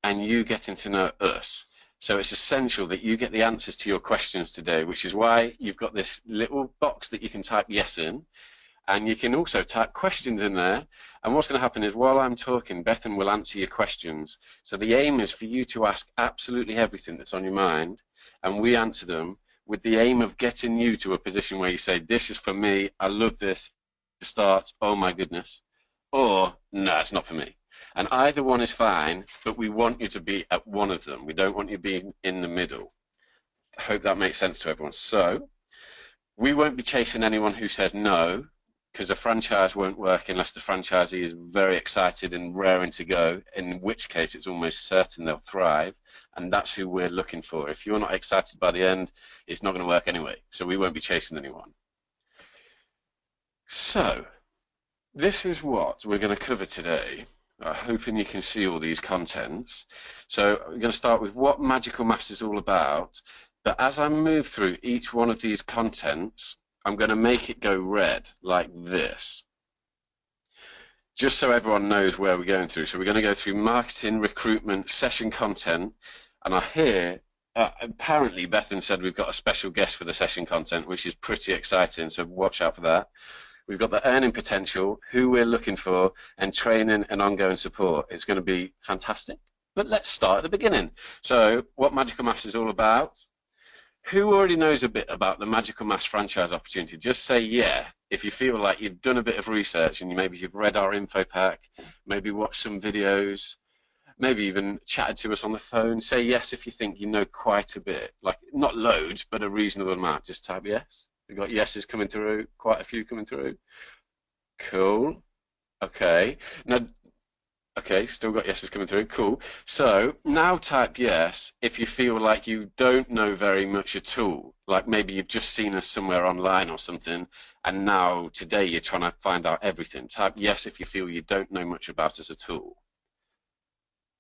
and you getting to know us. So it's essential that you get the answers to your questions today, which is why you've got this little box that you can type yes in, and you can also type questions in there. And what's going to happen is while I'm talking, Bethan will answer your questions. So the aim is for you to ask absolutely everything that's on your mind, and we answer them with the aim of getting you to a position where you say, this is for me, I love this, to start, oh my goodness, or no, it's not for me. And either one is fine, but we want you to be at one of them. We don't want you being in the middle. I hope that makes sense to everyone. So we won't be chasing anyone who says no, because a franchise won't work unless the franchisee is very excited and raring to go, in which case it's almost certain they'll thrive, and that's who we're looking for. If you're not excited by the end, it's not going to work anyway, so we won't be chasing anyone. So this is what we're going to cover today. I'm hoping you can see all these contents. So we're going to start with what Magical Maths is all about, but as I move through each one of these contents, I'm going to make it go red like this, just so everyone knows where we're going through. So we're going to go through marketing, recruitment, session content, and I hear apparently Bethan said we've got a special guest for the session content, which is pretty exciting, so watch out for that. We've got the earning potential, who we're looking for, and training and ongoing support. It's going to be fantastic. But let's start at the beginning. So what Magical Maths is all about. Who already knows a bit about the Magical Maths franchise opportunity? Just say yeah if you feel like you've done a bit of research and maybe you've read our info pack, maybe watched some videos, maybe even chatted to us on the phone. Say yes if you think you know quite a bit, like not loads, but a reasonable amount. Just type yes. We've got yeses coming through, quite a few coming through. Cool. Okay. Now, okay, still got yeses coming through. Cool. So now type yes if you feel like you don't know very much at all. Like maybe you've just seen us somewhere online or something, and now today you're trying to find out everything. Type yes if you feel you don't know much about us at all.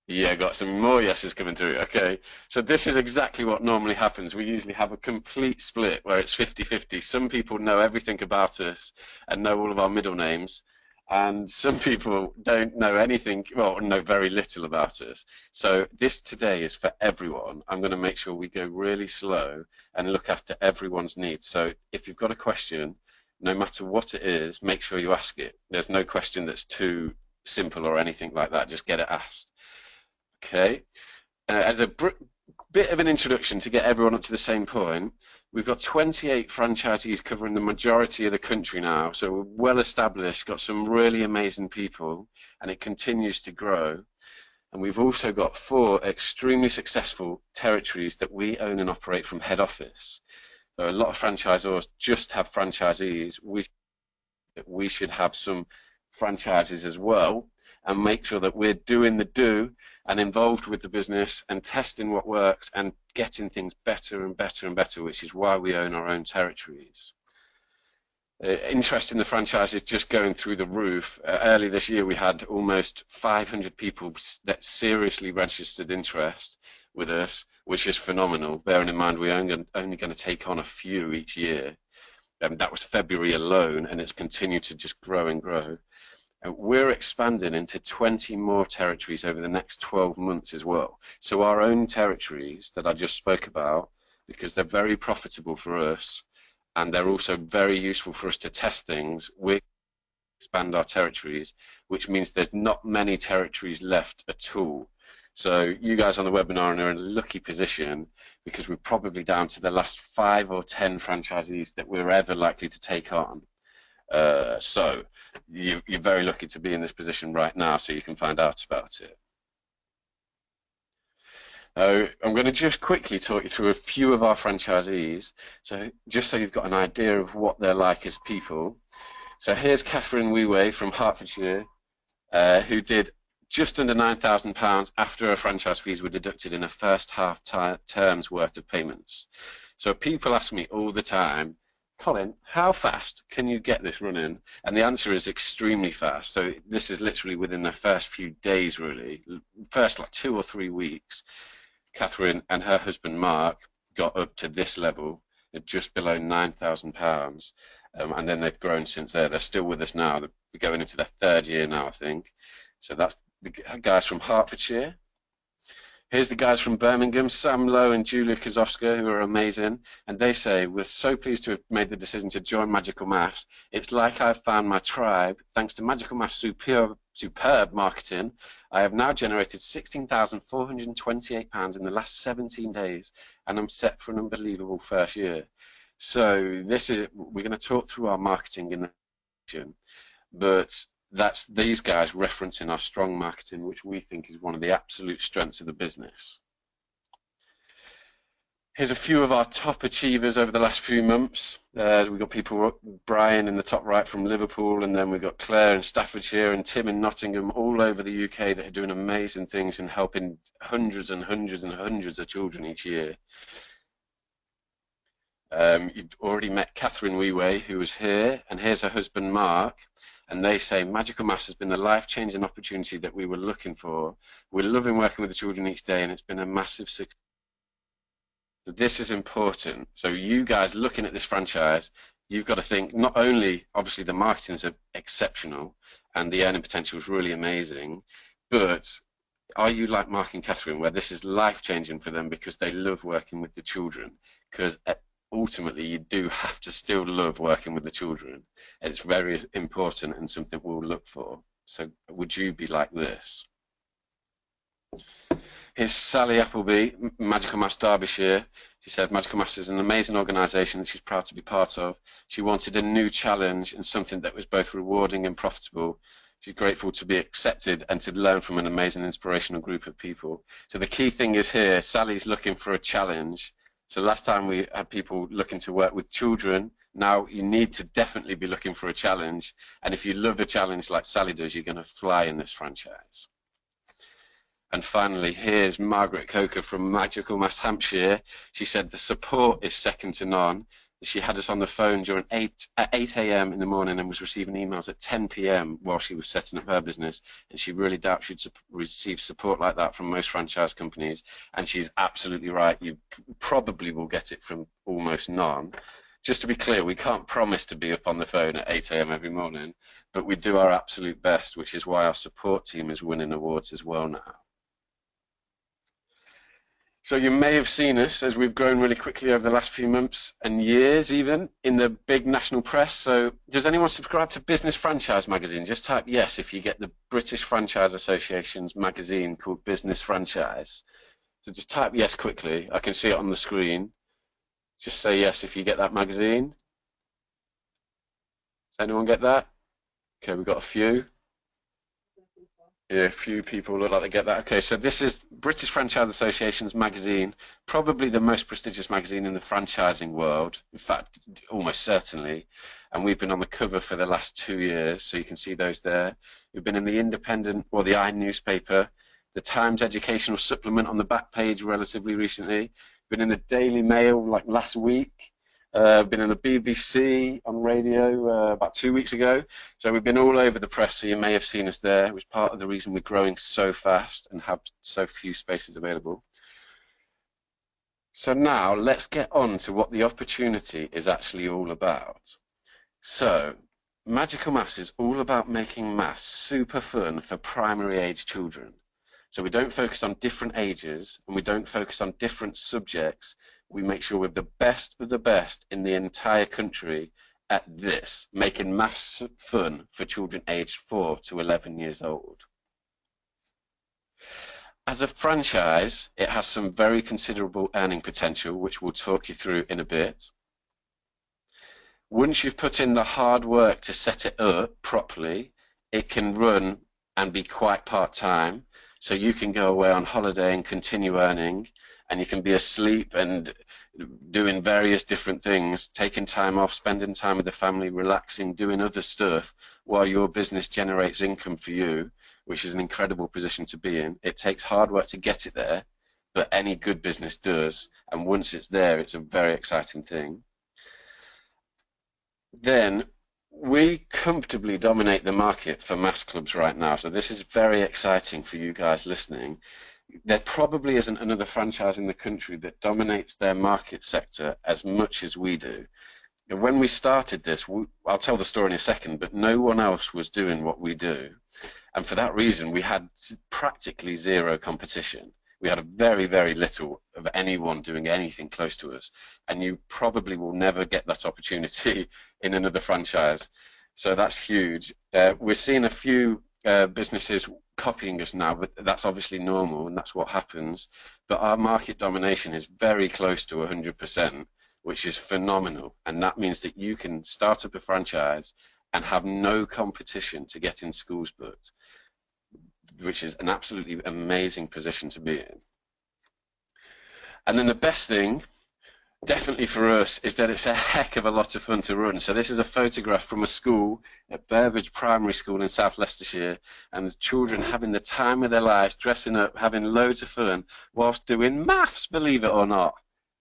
Yeah, got some more yeses coming through. Okay, so this is exactly what normally happens. We usually have a complete split where it's 50-50. Some people know everything about us and know all of our middle names, and some people don't know anything, well, know very little about us. So this today is for everyone. I'm going to make sure we go really slow and look after everyone's needs. So if you've got a question, no matter what it is, make sure you ask it. There's no question that's too simple or anything like that. Just get it asked. Okay. As a bit of an introduction to get everyone up to the same point, we've got 28 franchisees covering the majority of the country now, so we're well established, got some really amazing people, and it continues to grow. And we've also got 4 extremely successful territories that we own and operate from head office. So a lot of franchisors just have franchisees. We should have some franchises as well, and make sure that we're doing the do and involved with the business and testing what works and getting things better and better and better, which is why we own our own territories. Interest in the franchise is just going through the roof. Early this year we had almost 500 people that seriously registered interest with us, which is phenomenal, bearing in mind we're only going to take on a few each year. That was February alone, and it's continued to just grow and grow. We're expanding into 20 more territories over the next 12 months as well. So our own territories that I just spoke about, because they're very profitable for us and they're also very useful for us to test things, we expand our territories, which means there's not many territories left at all. So you guys on the webinar are in a lucky position because we're probably down to the last 5 or 10 franchisees that we're ever likely to take on. So you're very lucky to be in this position right now, so you can find out about it. I'm going to just quickly talk you through a few of our franchisees, so just so you've got an idea of what they're like as people. So here's Catherine Weiwei from Hertfordshire, who did just under £9,000 after her franchise fees were deducted in her first half term's worth of payments. So people ask me all the time, Colin, how fast can you get this running? And the answer is extremely fast. So this is literally within the first few days, really. First, like 2 or 3 weeks, Catherine and her husband, Mark, got up to this level at just below £9,000. And then they've grown since there. They're still with us now. They're going into their 3rd year now, I think. So that's the guys from Hertfordshire. Here's the guys from Birmingham, Sam Lowe and Julia Kozowska, who are amazing. And they say, we're so pleased to have made the decision to join Magical Maths. It's like I've found my tribe. Thanks to Magical Maths' superb marketing, I have now generated £16,428 in the last 17 days, and I'm set for an unbelievable first year. So we're going to talk through our marketing in the section, but that's these guys referencing our strong marketing, which we think is one of the absolute strengths of the business. Here's a few of our top achievers over the last few months. We've got people, Brian in the top right from Liverpool, and then we've got Claire in Staffordshire and Tim in Nottingham, all over the UK, that are doing amazing things and helping hundreds and hundreds and hundreds of children each year. You've already met Catherine Weway, who was here, and here's her husband Mark. And they say Magical Maths has been the life-changing opportunity that we were looking for. We're loving working with the children each day, and it's been a massive success. This is important. So you guys looking at this franchise, you've got to think not only, obviously, the marketing's exceptional and the earning potential is really amazing, but are you like Mark and Catherine, where this is life-changing for them because they love working with the children? Because ultimately, you do have to still love working with the children. It's very important and something we'll look for. So would you be like this? Here's Sally Appleby, Magical Maths Derbyshire. She said, Magical Maths is an amazing organisation that she's proud to be part of. She wanted a new challenge and something that was both rewarding and profitable. She's grateful to be accepted and to learn from an amazing, inspirational group of people. So the key thing is here, Sally's looking for a challenge. So last time we had people looking to work with children. Now you need to definitely be looking for a challenge. And if you love a challenge like Sally does, you're going to fly in this franchise. And finally, here's Margaret Coker from Magical Maths Hampshire. She said the support is second to none. She had us on the phone at 8 a.m. in the morning and was receiving emails at 10 p.m. while she was setting up her business. And she really doubts she'd receive support like that from most franchise companies. And she's absolutely right. You probably will get it from almost none. Just to be clear, we can't promise to be up on the phone at 8 a.m. every morning, but we do our absolute best, which is why our support team is winning awards as well now. So you may have seen us as we've grown really quickly over the last few months and years even in the big national press. So does anyone subscribe to Business Franchise magazine? Just type yes if you get the British Franchise Association's magazine called Business Franchise. So just type yes quickly. I can see it on the screen. Just say yes if you get that magazine. Does anyone get that? Okay, we've got a few. Yeah, a few people look like they get that. Okay, so this is British Franchise Association's magazine, probably the most prestigious magazine in the franchising world, in fact, almost certainly. And we've been on the cover for the last 2 years, so you can see those there. We've been in the Independent, or the I newspaper, the Times Educational Supplement on the back page relatively recently. Been in the Daily Mail like last week. Been in the BBC on radio about 2 weeks ago. So we've been all over the press, so you may have seen us there. It was part of the reason we're growing so fast and have so few spaces available. So now let's get on to what the opportunity is actually all about. So Magical Maths is all about making maths super fun for primary age children. So we don't focus on different ages and we don't focus on different subjects. We make sure we're the best of the best in the entire country at this, making maths fun for children aged 4 to 11 years old. As a franchise, it has some very considerable earning potential, which we'll talk you through in a bit. Once you've put in the hard work to set it up properly, it can run and be quite part-time. So you can go away on holiday and continue earning, and you can be asleep and doing various different things, taking time off, spending time with the family, relaxing, doing other stuff while your business generates income for you, which is an incredible position to be in. It takes hard work to get it there, but any good business does, and once it's there, it's a very exciting thing. Then we comfortably dominate the market for maths clubs right now, so this is very exciting for you guys listening. There probably isn't another franchise in the country that dominates their market sector as much as we do. And when we started this, I'll tell the story in a second, but no one else was doing what we do. And for that reason, we had practically zero competition. We had a very, very little of anyone doing anything close to us, and you probably will never get that opportunity in another franchise. So that's huge. We're seeing a few businesses copying us now, but that's obviously normal, and that's what happens. But our market domination is very close to 100%, which is phenomenal, and that means that you can start up a franchise and have no competition to get in schools booked, which is an absolutely amazing position to be in. And then the best thing, definitely for us, is that it's a heck of a lot of fun to run. So this is a photograph from a school at Burbage Primary School in South Leicestershire, and the children having the time of their lives, dressing up, having loads of fun, whilst doing maths, believe it or not.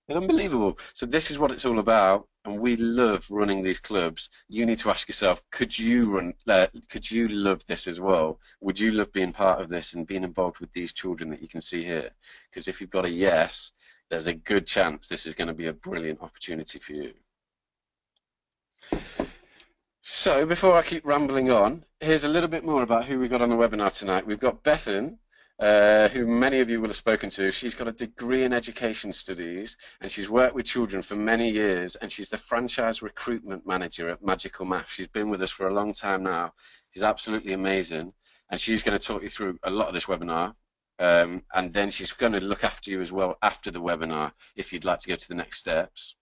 It's unbelievable. So this is what it's all about, and we love running these clubs. You need to ask yourself, could you love this as well? Would you love being part of this and being involved with these children that you can see here? Because if you've got a yes, there's a good chance this is going to be a brilliant opportunity for you. So before I keep rambling on, here's a little bit more about who we've got on the webinar tonight. We've got Bethan, who many of you will have spoken to. She's got a degree in education studies, and she's worked with children for many years, and she's the franchise recruitment manager at Magical Maths. She's been with us for a long time now. She's absolutely amazing, and she's going to talk you through a lot of this webinar. And then she's going to look after you as well after the webinar if you'd like to go to the next steps.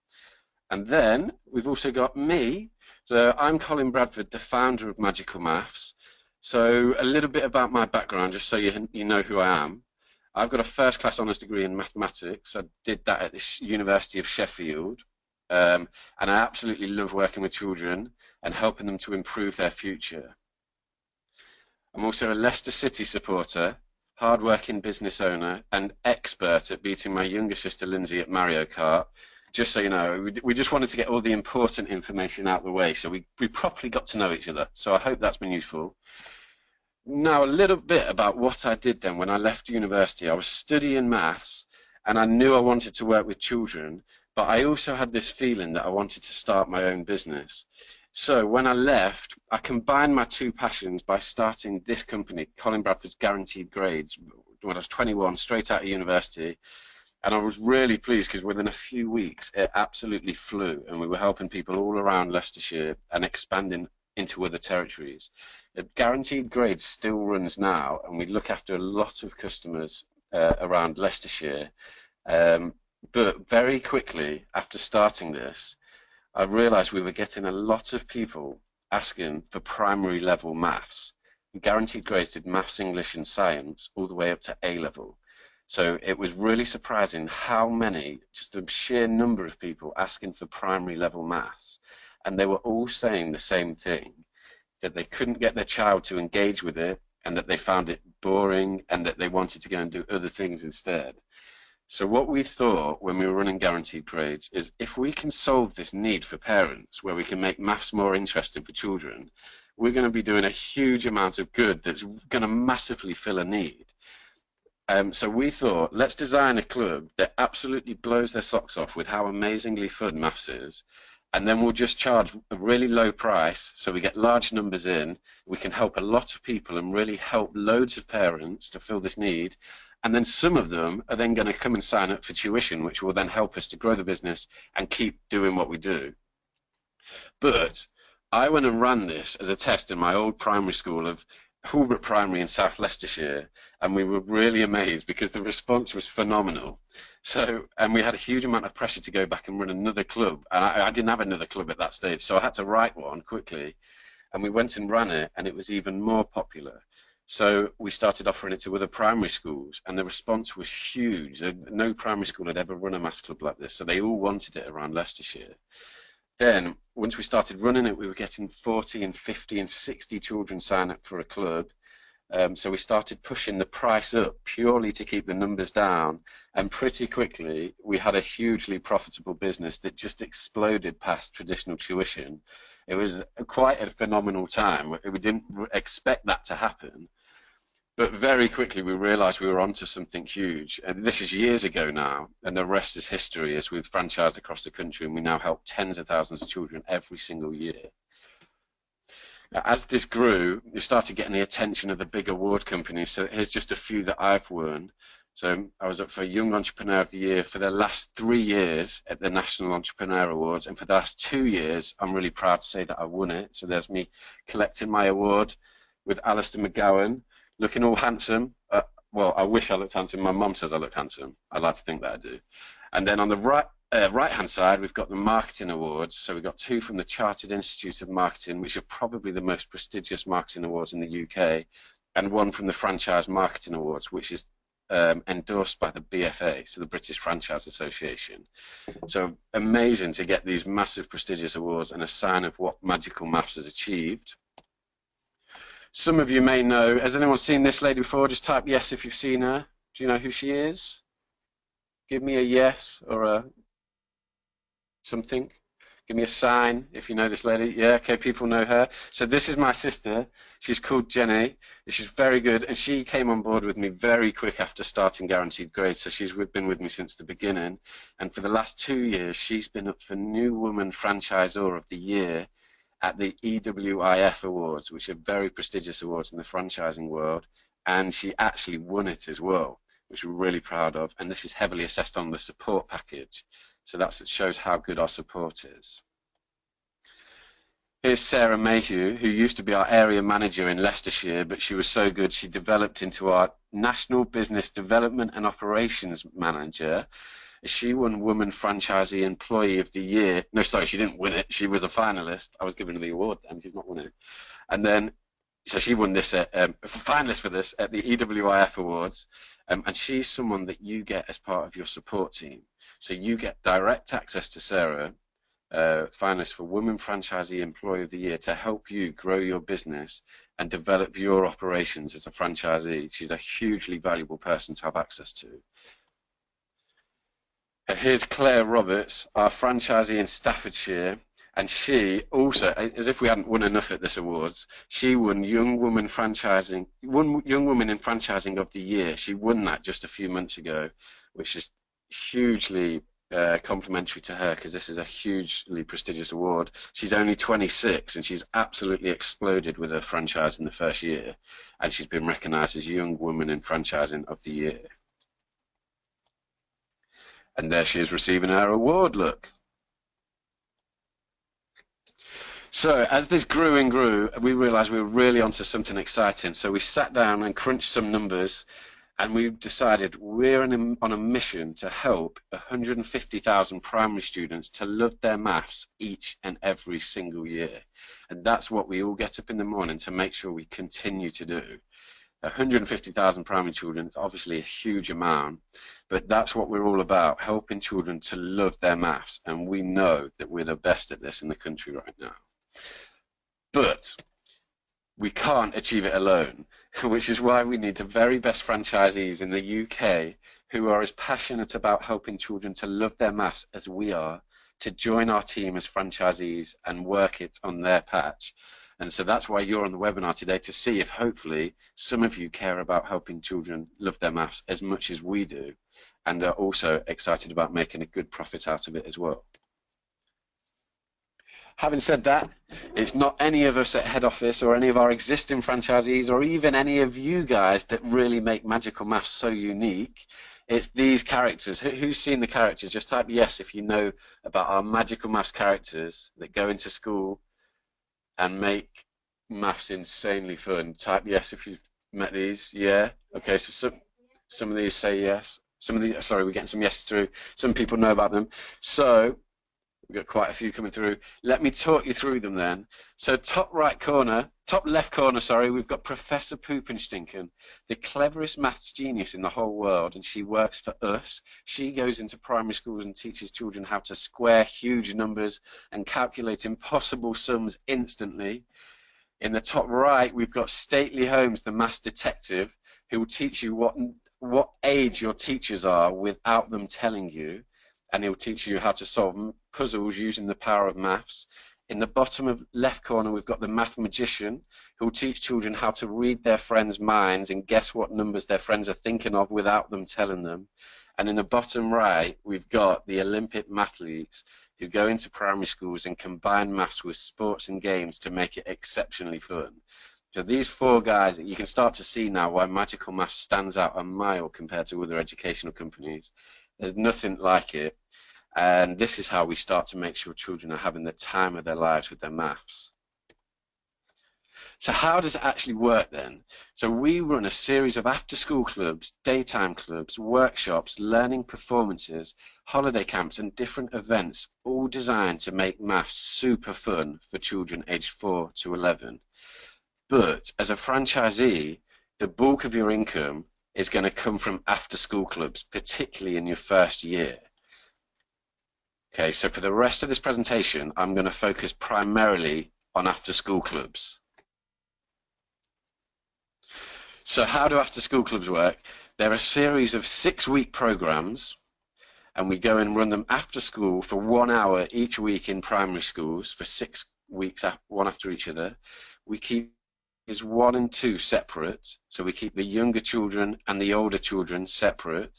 And then we've also got me. So I'm Colin Bradford, the founder of Magical Maths. So a little bit about my background, just so you know who I am. I've got a first-class honours degree in mathematics. I did that at the University of Sheffield. And I absolutely love working with children and helping them to improve their future. I'm also a Leicester City supporter, hard-working business owner, and expert at beating my younger sister Lindsay at Mario Kart. Just so you know, we just wanted to get all the important information out of the way, so we properly got to know each other. So I hope that's been useful. Now, a little bit about what I did then when I left university. I was studying maths, and I knew I wanted to work with children, but I also had this feeling that I wanted to start my own business. So when I left, I combined my two passions by starting this company, Colin Bradford's Guaranteed Grades, when I was 21, straight out of university. And I was really pleased because within a few weeks, it absolutely flew, and we were helping people all around Leicestershire and expanding into other territories. Guaranteed Grades still runs now, and we look after a lot of customers around Leicestershire. But very quickly after starting this, I realised we were getting a lot of people asking for primary level maths. Guaranteed Grades did maths, English and science all the way up to A level. So it was really surprising how many, just the sheer number of people asking for primary level maths. And they were all saying the same thing, that they couldn't get their child to engage with it, and that they found it boring, and that they wanted to go and do other things instead. So what we thought when we were running Guaranteed Grades is, if we can solve this need for parents, where we can make maths more interesting for children, we're going to be doing a huge amount of good that's going to massively fill a need. So we thought, let's design a club that absolutely blows their socks off with how amazingly fun maths is, and then we'll just charge a really low price so we get large numbers in, we can help a lot of people and really help loads of parents to fill this need, and then some of them are then going to come and sign up for tuition, which will then help us to grow the business and keep doing what we do. But I went and ran this as a test in my old primary school of Hulbert Primary in South Leicestershire, and we were really amazed because the response was phenomenal. So, and we had a huge amount of pressure to go back and run another club, and I didn't have another club at that stage, so I had to write one quickly, and we went and ran it, and it was even more popular. So we started offering it to other primary schools, and the response was huge. No primary school had ever run a maths club like this, so they all wanted it around Leicestershire. Then, once we started running it, we were getting 40 and 50 and 60 children sign up for a club. So we started pushing the price up purely to keep the numbers down, and pretty quickly we had a hugely profitable business that just exploded past traditional tuition. It was quite a phenomenal time. We didn't expect that to happen, but very quickly we realized we were onto something huge. And this is years ago now, and the rest is history, as we've franchised across the country, and we now help tens of thousands of children every single year. As this grew, we started getting the attention of the big award companies. So here's just a few that I've won. So I was up for Young Entrepreneur of the Year for the last 3 years at the National Entrepreneur Awards, and for the last 2 years, I'm really proud to say that I won it. So there's me collecting my award with Alistair McGowan, looking all handsome. Well, I wish I looked handsome. My mum says I look handsome. I like to think that I do. And then on the right-hand side, we've got the Marketing Awards. So we've got 2 from the Chartered Institute of Marketing, which are probably the most prestigious marketing awards in the UK, and 1 from the Franchise Marketing Awards, which is endorsed by the BFA, so the British Franchise Association. So amazing to get these massive prestigious awards and a sign of what Magical Maths has achieved. Some of you may know, has anyone seen this lady before? Just type yes if you've seen her. Do you know who she is? Give me a yes or a something. Give me a sign if you know this lady. Yeah, okay, people know her. So this is my sister. She's called Jenny. She's very good, and she came on board with me very quick after starting Guaranteed Grade. So she's been with me since the beginning. And for the last 2 years, she's been up for New Woman Franchisor of the Year at the EWIF Awards, which are very prestigious awards in the franchising world. And she actually won it as well, which we're really proud of. And this is heavily assessed on the support package. So that shows how good our support is. Here's Sarah Mayhew, who used to be our area manager in Leicestershire, but she was so good she developed into our National Business Development and Operations Manager. She won Woman Franchisee Employee of the Year. No, sorry, she didn't win it. She was a finalist. I was giving her the award and she's not won it. And then, so she won this, finalist for this at the EWIF Awards. And she's someone that you get as part of your support team. So you get direct access to Sarah, finalist for Women Franchisee Employee of the Year, to help you grow your business and develop your operations as a franchisee. She's a hugely valuable person to have access to. Here's Claire Roberts, our franchisee in Staffordshire, and she also, as if we hadn't won enough at this awards, she won Young Woman in Franchising of the Year. She won that just a few months ago, which is hugely complimentary to her because this is a hugely prestigious award. She's only 26 and she's absolutely exploded with her franchise in the first year, and she's been recognised as Young Woman in Franchising of the Year. And there she is receiving her award, look. So as this grew and grew, we realised we were really onto something exciting. So we sat down and crunched some numbers, and we decided we're on a mission to help 150,000 primary students to love their maths each and every single year. And that's what we all get up in the morning to make sure we continue to do. 150,000 primary children, obviously a huge amount, but that's what we're all about, helping children to love their maths. And we know that we're the best at this in the country right now. But we can't achieve it alone, which is why we need the very best franchisees in the UK who are as passionate about helping children to love their maths as we are, to join our team as franchisees and work it on their patch. And so that's why you're on the webinar today, to see if hopefully some of you care about helping children love their maths as much as we do, and are also excited about making a good profit out of it as well. Having said that, it's not any of us at head office or any of our existing franchisees or even any of you guys that really make Magical Maths so unique. It's these characters. Who's seen the characters? Just type yes if you know about our Magical Maths characters that go into school and make maths insanely fun. Type yes if you've met these. Yeah. Okay. So some of these say yes. Some of these, sorry, we're getting some yeses through. Some people know about them. So we've got quite a few coming through. Let me talk you through them then. So top left corner, sorry, we've got Professor Poopenstinken, the cleverest maths genius in the whole world, and she works for us. She goes into primary schools and teaches children how to square huge numbers and calculate impossible sums instantly. In the top right, we've got Stately Holmes, the maths detective, who will teach you what age your teachers are without them telling you. And he'll teach you how to solve puzzles using the power of maths. In the bottom of left corner, we've got the math magician, who will teach children how to read their friends' minds and guess what numbers their friends are thinking of without them telling them. And in the bottom right, we've got the Olympic mathletes who go into primary schools and combine maths with sports and games to make it exceptionally fun. So these four guys, you can start to see now why Magical Maths stands out a mile compared to other educational companies. There's nothing like it. And this is how we start to make sure children are having the time of their lives with their maths. So how does it actually work then? So we run a series of after-school clubs, daytime clubs, workshops, learning performances, holiday camps and different events, all designed to make maths super fun for children aged 4 to 11. But as a franchisee, the bulk of your income is going to come from after-school clubs, particularly in your first year. Okay, so for the rest of this presentation, I'm going to focus primarily on after-school clubs. So how do after-school clubs work? They're a series of 6-week programs, and we go and run them after school for 1 hour each week in primary schools for 6 weeks, one after each other. We keep is 1 and 2 separate, so we keep the younger children and the older children separate.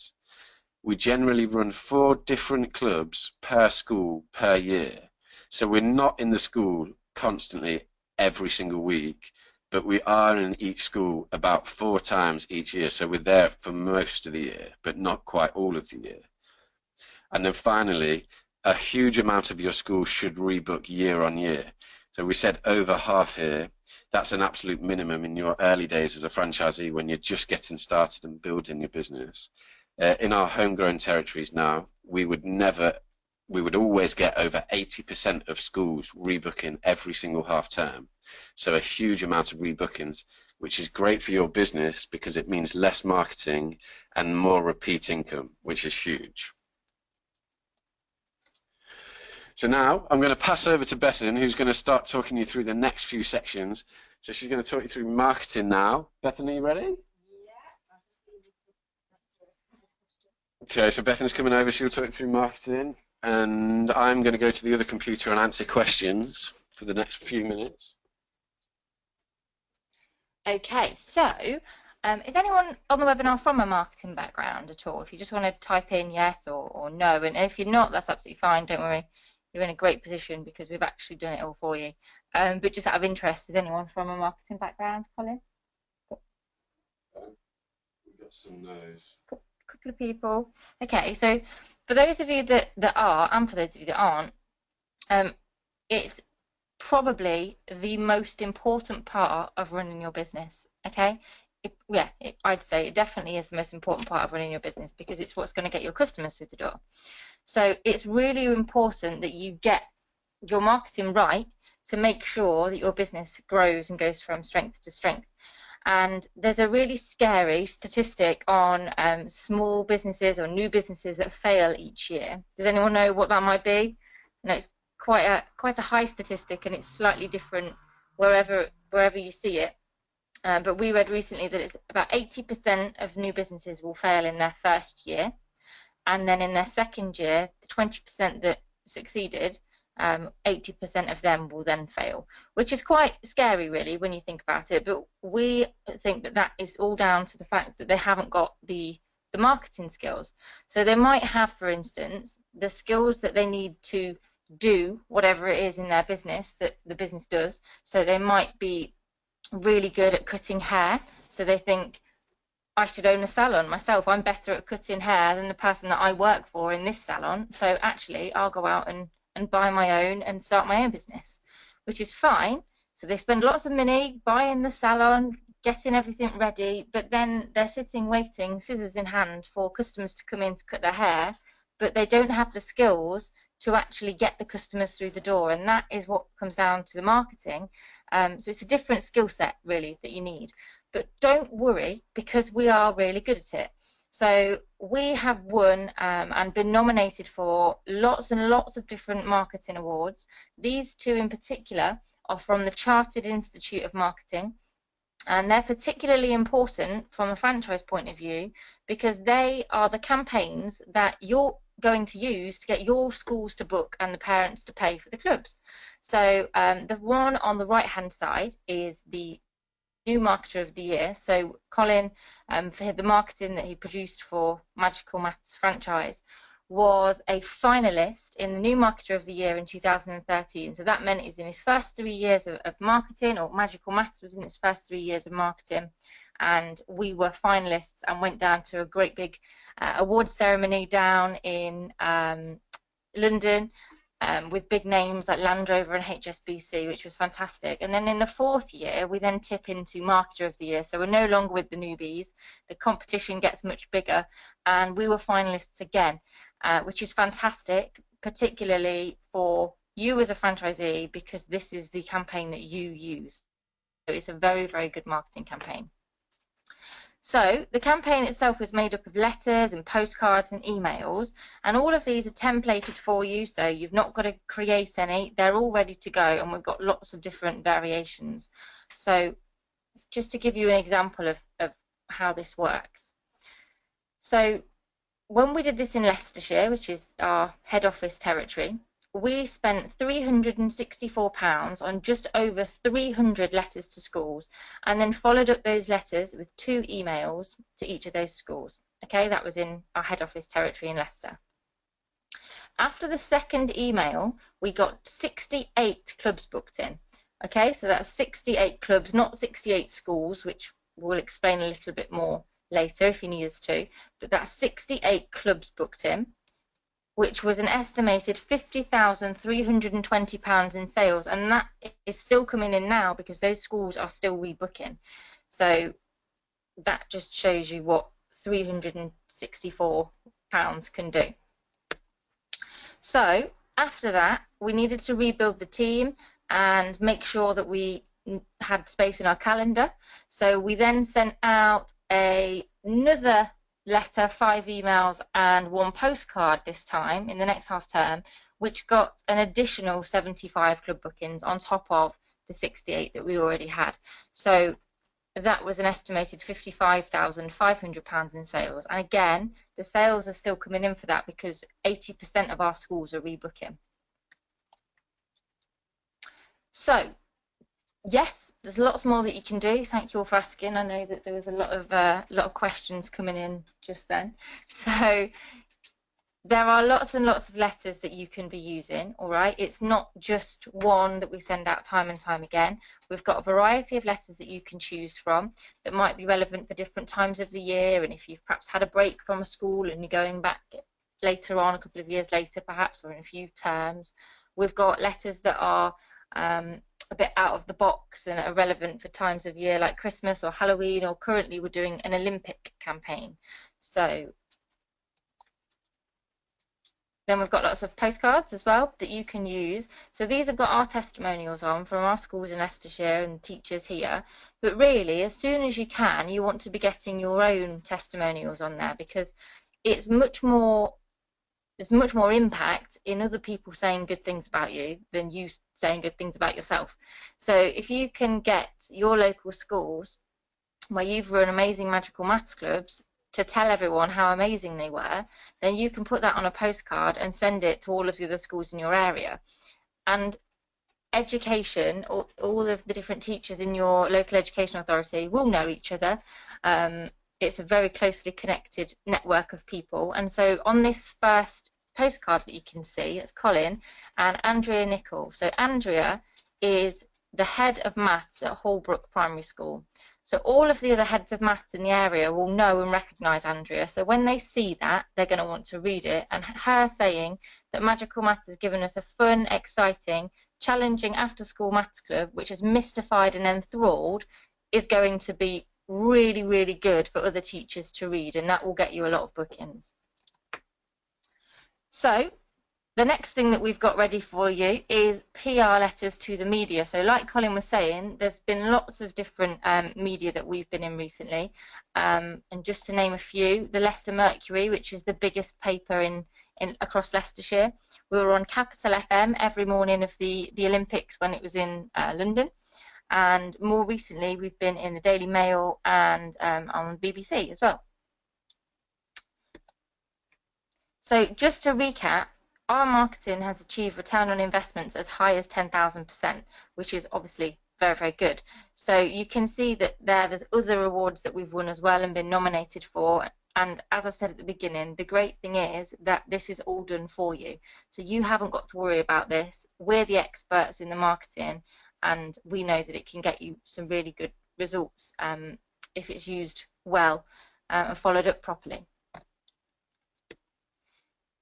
We generally run 4 different clubs per school per year. So we're not in the school constantly every single week, but we are in each school about 4 times each year. So we're there for most of the year, but not quite all of the year. And then finally, a huge amount of your school should rebook year on year. So we said over half here. That's an absolute minimum in your early days as a franchisee when you're just getting started and building your business. In our homegrown territories now, we would always get over 80% of schools rebooking every single half term. So a huge amount of rebookings, which is great for your business because it means less marketing and more repeat income, which is huge. So now I'm going to pass over to Bethan, who's going to start talking you through the next few sections. So she's going to talk you through marketing now. Bethan, are you ready? Okay, so Bethan's coming over, she'll talk through marketing, and I'm going to go to the other computer and answer questions for the next few minutes. Okay, so is anyone on the webinar from a marketing background at all? If you just want to type in yes or no, and if you're not, that's absolutely fine, don't worry. You're in a great position because we've actually done it all for you. But just out of interest, is anyone from a marketing background, Colin? We've got some no's. Couple of people. Okay, so for those of you that are, and for those of you that aren't, it's probably the most important part of running your business. Okay, I'd say it definitely is the most important part of running your business because it's what's going to get your customers through the door. So it's really important that you get your marketing right to make sure that your business grows and goes from strength to strength. And there's a really scary statistic on small businesses or new businesses that fail each year. Does anyone know what that might be? No, it's quite a high statistic, and it's slightly different wherever you see it. But we read recently that it's about 80% of new businesses will fail in their first year, and then in their second year, the 20% that succeeded, 80% of them will then fail, which is quite scary really when you think about it. But we think that that is all down to the fact that they haven't got the marketing skills. So they might have, for instance, the skills that they need to do whatever it is in their business that the business does. So they might be really good at cutting hair, so they think, I should own a salon myself. I'm better at cutting hair than the person that I work for in this salon, so actually I'll go out and buy my own and start my own business, which is fine. So they spend lots of money buying the salon, getting everything ready, but then they're sitting waiting, scissors in hand, for customers to come in to cut their hair, but they don't have the skills to actually get the customers through the door, and that is what comes down to the marketing. So it's a different skill set really that you need. But don't worry, because we are really good at it. So we have won and been nominated for lots and lots of different marketing awards. These two in particular are from the Chartered Institute of Marketing, and they're particularly important from a franchise point of view because they are the campaigns that you're going to use to get your schools to book and the parents to pay for the clubs. So the one on the right hand side is the New Marketer of the Year. So Colin, for the marketing that he produced for Magical Maths franchise, was a finalist in the New Marketer of the Year in 2013. So that meant he's in his first 3 years of marketing, or Magical Maths was in its first 3 years of marketing. And we were finalists and went down to a great big award ceremony down in London with big names like Land Rover and HSBC, which was fantastic. And then in the 4th year, we then tip into Marketer of the Year. So we're no longer with the newbies. The competition gets much bigger, and we were finalists again, which is fantastic, particularly for you as a franchisee, because this is the campaign that you use. So it's a very, very good marketing campaign. So the campaign itself is made up of letters and postcards and emails, and all of these are templated for you, so you've not got to create any. They're all ready to go, and we've got lots of different variations. So just to give you an example of how this works. So when we did this in Leicestershire, which is our head office territory, we spent £364 on just over 300 letters to schools, and then followed up those letters with 2 emails to each of those schools. Okay, that was in our head office territory in Leicester. After the 2nd email, we got 68 clubs booked in. Okay, so that's 68 clubs, not 68 schools, which we'll explain a little bit more later if you need us to, but that's 68 clubs booked in, which was an estimated £50,320 in sales, and that is still coming in now because those schools are still rebooking. So that just shows you what £364 can do. So after that, we needed to rebuild the team and make sure that we had space in our calendar. So we then sent out another letter, 5 emails and 1 postcard this time in the next half term, which got an additional 75 club bookings on top of the 68 that we already had. So that was an estimated £55,500 in sales. And again, the sales are still coming in for that because 80% of our schools are rebooking. So yes, there's lots more that you can do. Thank you all for asking. I know that there was a lot of questions coming in just then. So there are lots and lots of letters that you can be using, all right? It's not just one that we send out time and time again. We've got a variety of letters that you can choose from that might be relevant for different times of the year, and if you've perhaps had a break from a school and you're going back later on, a couple of years later perhaps, or in a few terms. We've got letters that are a bit out of the box and are relevant for times of year like Christmas or Halloween, or currently we're doing an Olympic campaign. So then we've got lots of postcards as well that you can use. So these have got our testimonials on from our schools in Leicestershire and teachers here. But really, as soon as you can, you want to be getting your own testimonials on there, because it's much more, there's much more impact in other people saying good things about you than you saying good things about yourself. So if you can get your local schools where you've run amazing magical maths clubs to tell everyone how amazing they were, then you can put that on a postcard and send it to all of the other schools in your area. And education, all of the different teachers in your local education authority will know each other. It's a very closely connected network of people. And so on this first postcard that you can see, it's Colin and Andrea Nicol. So Andrea is the head of maths at Holbrook Primary School. So all of the other heads of maths in the area will know and recognise Andrea. So when they see that, they're going to want to read it. And her saying that Magical Maths has given us a fun, exciting, challenging after-school maths club, which has mystified and enthralled, is going to be really, really good for other teachers to read, and that will get you a lot of bookings. So the next thing that we've got ready for you is PR letters to the media. So like Colin was saying, there's been lots of different media that we've been in recently. And just to name a few, the Leicester Mercury, which is the biggest paper across Leicestershire. We were on Capital FM every morning of the Olympics when it was in London. And more recently, we've been in the Daily Mail and on BBC as well. So just to recap, our marketing has achieved return on investments as high as 10,000%, which is obviously very, very good. So you can see that there's other awards that we've won as well and been nominated for, And as I said at the beginning, the great thing is that this is all done for you. So you haven't got to worry about this. We're the experts in the marketing, and we know that it can get you some really good results if it's used well and followed up properly.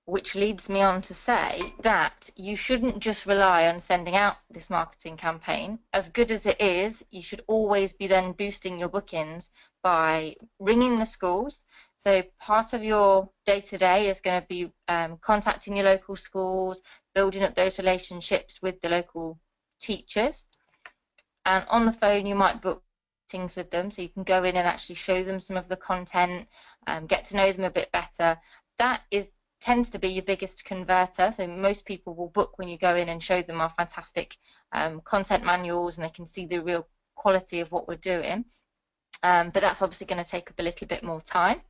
Which leads me on to say that you shouldn't just rely on sending out this marketing campaign. As good as it is, you should always be then boosting your bookings by ringing the schools. So part of your day-to-day is going to be contacting your local schools, building up those relationships with the local teachers. And on the phone, you might book things with them, so you can go in and actually show them some of the content, get to know them a bit better. That tends to be your biggest converter. So most people will book when you go in and show them our fantastic content manuals, and they can see the real quality of what we're doing. But that's obviously going to take up a little bit more time.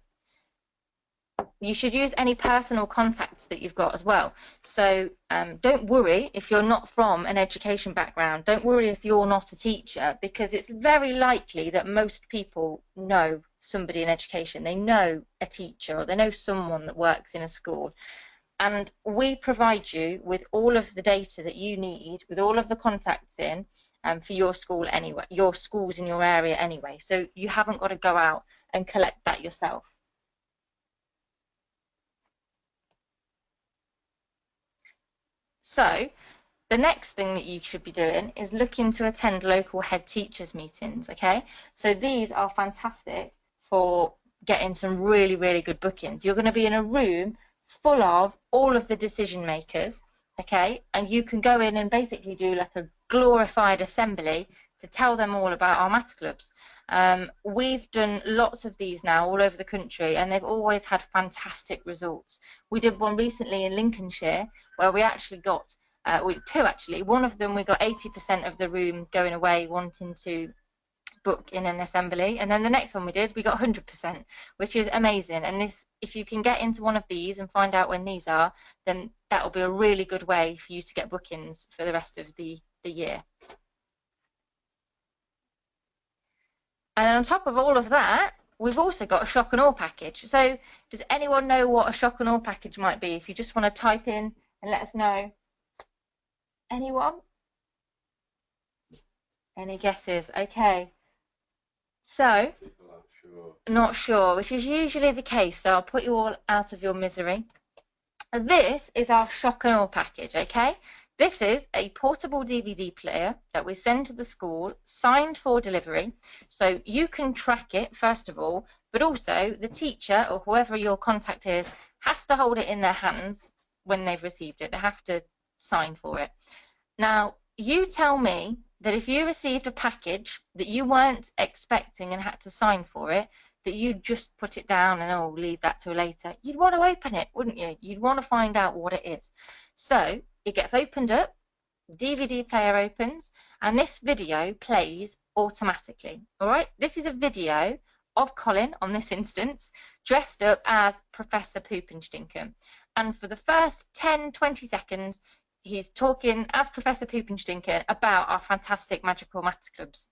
You should use any personal contacts that you've got as well. So don't worry if you're not from an education background. Don't worry if you're not a teacher, because it's very likely that most people know somebody in education. They know a teacher, or they know someone that works in a school. And we provide you with all of the data that you need, with all of the contacts in for your school anyway, your schools in your area anyway. So you haven't got to go out and collect that yourself. So the next thing that you should be doing is looking to attend local head teachers meetings, okay? So these are fantastic for getting some really, really good bookings. You're going to be in a room full of all of the decision makers, okay? And you can go in and basically do like a glorified assembly to tell them all about our maths clubs. We've done lots of these now all over the country, and they've always had fantastic results. We did one recently in Lincolnshire where we actually got two actually. One of them we got 80% of the room going away wanting to book in an assembly, and then the next one we did, we got 100%, which is amazing. And this, if you can get into one of these and find out when these are, then that will be a really good way for you to get bookings for the rest of the year. And on top of all of that, we've also got a shock and awe package. So does anyone know what a shock and awe package might be? If you just want to type in and let us know. Anyone? Any guesses? Okay. So, not sure, which is usually the case. So I'll put you all out of your misery. This is our shock and awe package, okay? This is a portable DVD player that we send to the school, signed for delivery, so you can track it first of all, but also the teacher or whoever your contact is has to hold it in their hands when they've received it. They have to sign for it. Now, you tell me that if you received a package that you weren't expecting and had to sign for it, that you'd just put it down and, oh, leave that till later. You'd want to open it, wouldn't you? You'd want to find out what it is. So it gets opened up, DVD player opens, and this video plays automatically. All right, this is a video of Colin, on this instance, dressed up as Professor Poopenstinken. And for the first 10-20 seconds, he's talking as Professor Poopenstinken about our fantastic magical maths clubs.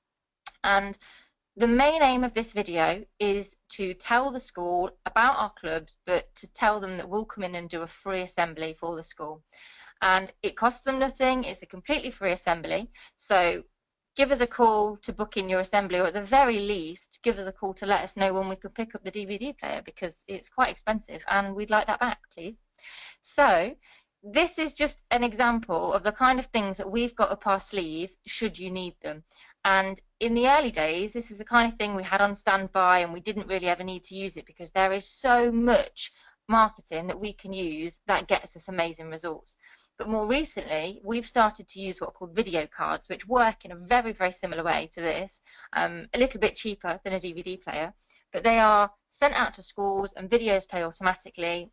And the main aim of this video is to tell the school about our clubs, but to tell them that we'll come in and do a free assembly for the school. And it costs them nothing. It's a completely free assembly. So give us a call to book in your assembly, or at the very least, give us a call to let us know when we could pick up the DVD player, because it's quite expensive and we'd like that back, please. So this is just an example of the kind of things that we've got up our sleeve should you need them. And in the early days, this is the kind of thing we had on standby, and we didn't really ever need to use it because there is so much marketing that we can use that gets us amazing results. But more recently, we've started to use what are called video cards, which work in a very, very similar way to this, a little bit cheaper than a DVD player, but they are sent out to schools and videos play automatically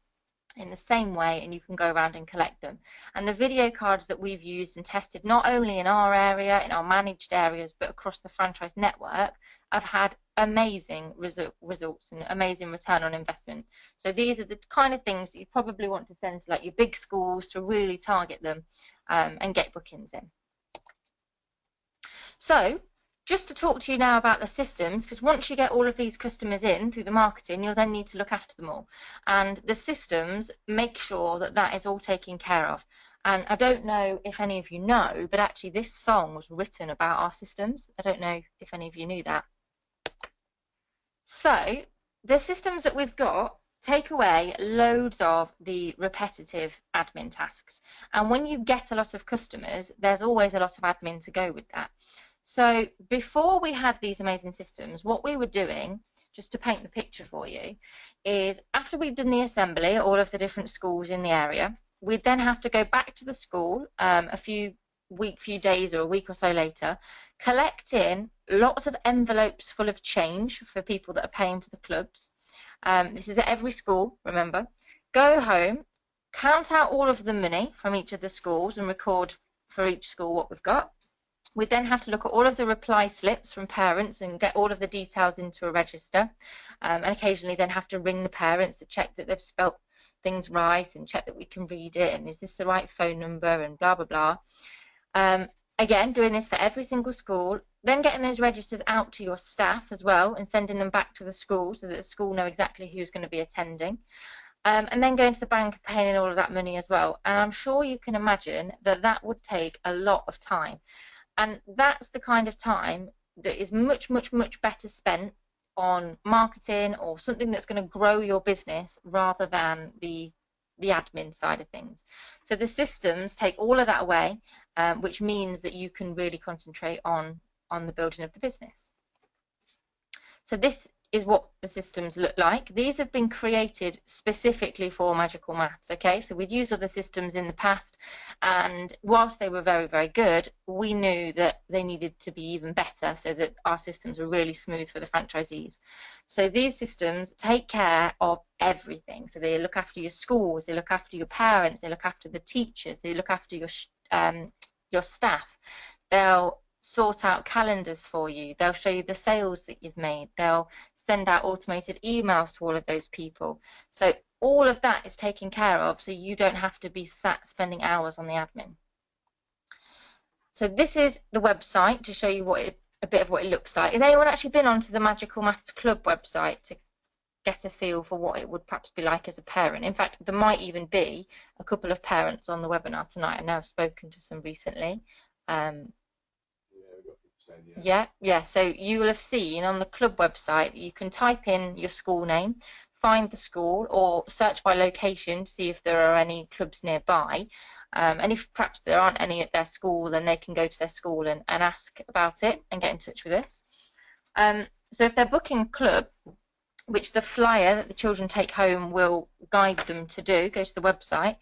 in the same way, and you can go around and collect them. And the video cards that we've used and tested, not only in our area, in our managed areas, but across the franchise network, have had amazing results and amazing return on investment. So these are the kind of things that you probably want to send to like your big schools to really target them and get bookings in. So just to talk to you now about the systems, because once you get all of these customers in through the marketing, you'll then need to look after them all. And the systems make sure that that is all taken care of. And I don't know if any of you know, but actually this song was written about our systems. I don't know if any of you knew that. So the systems that we've got take away loads of the repetitive admin tasks. And when you get a lot of customers, there's always a lot of admin to go with that. So before we had these amazing systems, what we were doing, just to paint the picture for you, is after we'd done the assembly at all of the different schools in the area, we'd then have to go back to the school a few days or a week or so later, collect in lots of envelopes full of change for people that are paying for the clubs. This is at every school, remember. Go home, count out all of the money from each of the schools and record for each school what we've got. We then have to look at all of the reply slips from parents and get all of the details into a register, and occasionally then have to ring the parents to check that they've spelt things right and check that we can read it and is this the right phone number and blah, blah, blah. Again, doing this for every single school, then getting those registers out to your staff as well and sending them back to the school so that the school know exactly who's going to be attending. And then going to the bank and paying in all of that money as well. And I'm sure you can imagine that that would take a lot of time. And that's the kind of time that is much, much, much better spent on marketing or something that's going to grow your business rather than the admin side of things. So the systems take all of that away, which means that you can really concentrate on the building of the business. So this is what the systems look like. These have been created specifically for Magical Maths, okay? So we'd used other systems in the past, and whilst they were very, very good, we knew that they needed to be even better so that our systems were really smooth for the franchisees. So these systems take care of everything. So they look after your schools, they look after your parents, they look after the teachers, they look after your staff. They'll sort out calendars for you. They'll show you the sales that you've made. They'll send out automated emails to all of those people. So all of that is taken care of so you don't have to be sat spending hours on the admin. So this is the website to show you a bit of what it looks like. Has anyone actually been onto the Magical Maths Club website to get a feel for what it would perhaps be like as a parent? In fact, there might even be a couple of parents on the webinar tonight. I know I've spoken to some recently. Yeah. So you will have seen on the club website that you can type in your school name, find the school, or search by location to see if there are any clubs nearby. And if perhaps there aren't any at their school, then they can go to their school and ask about it and get in touch with us. So if they're booking a club, which the flyer that the children take home will guide them to do, go to the website.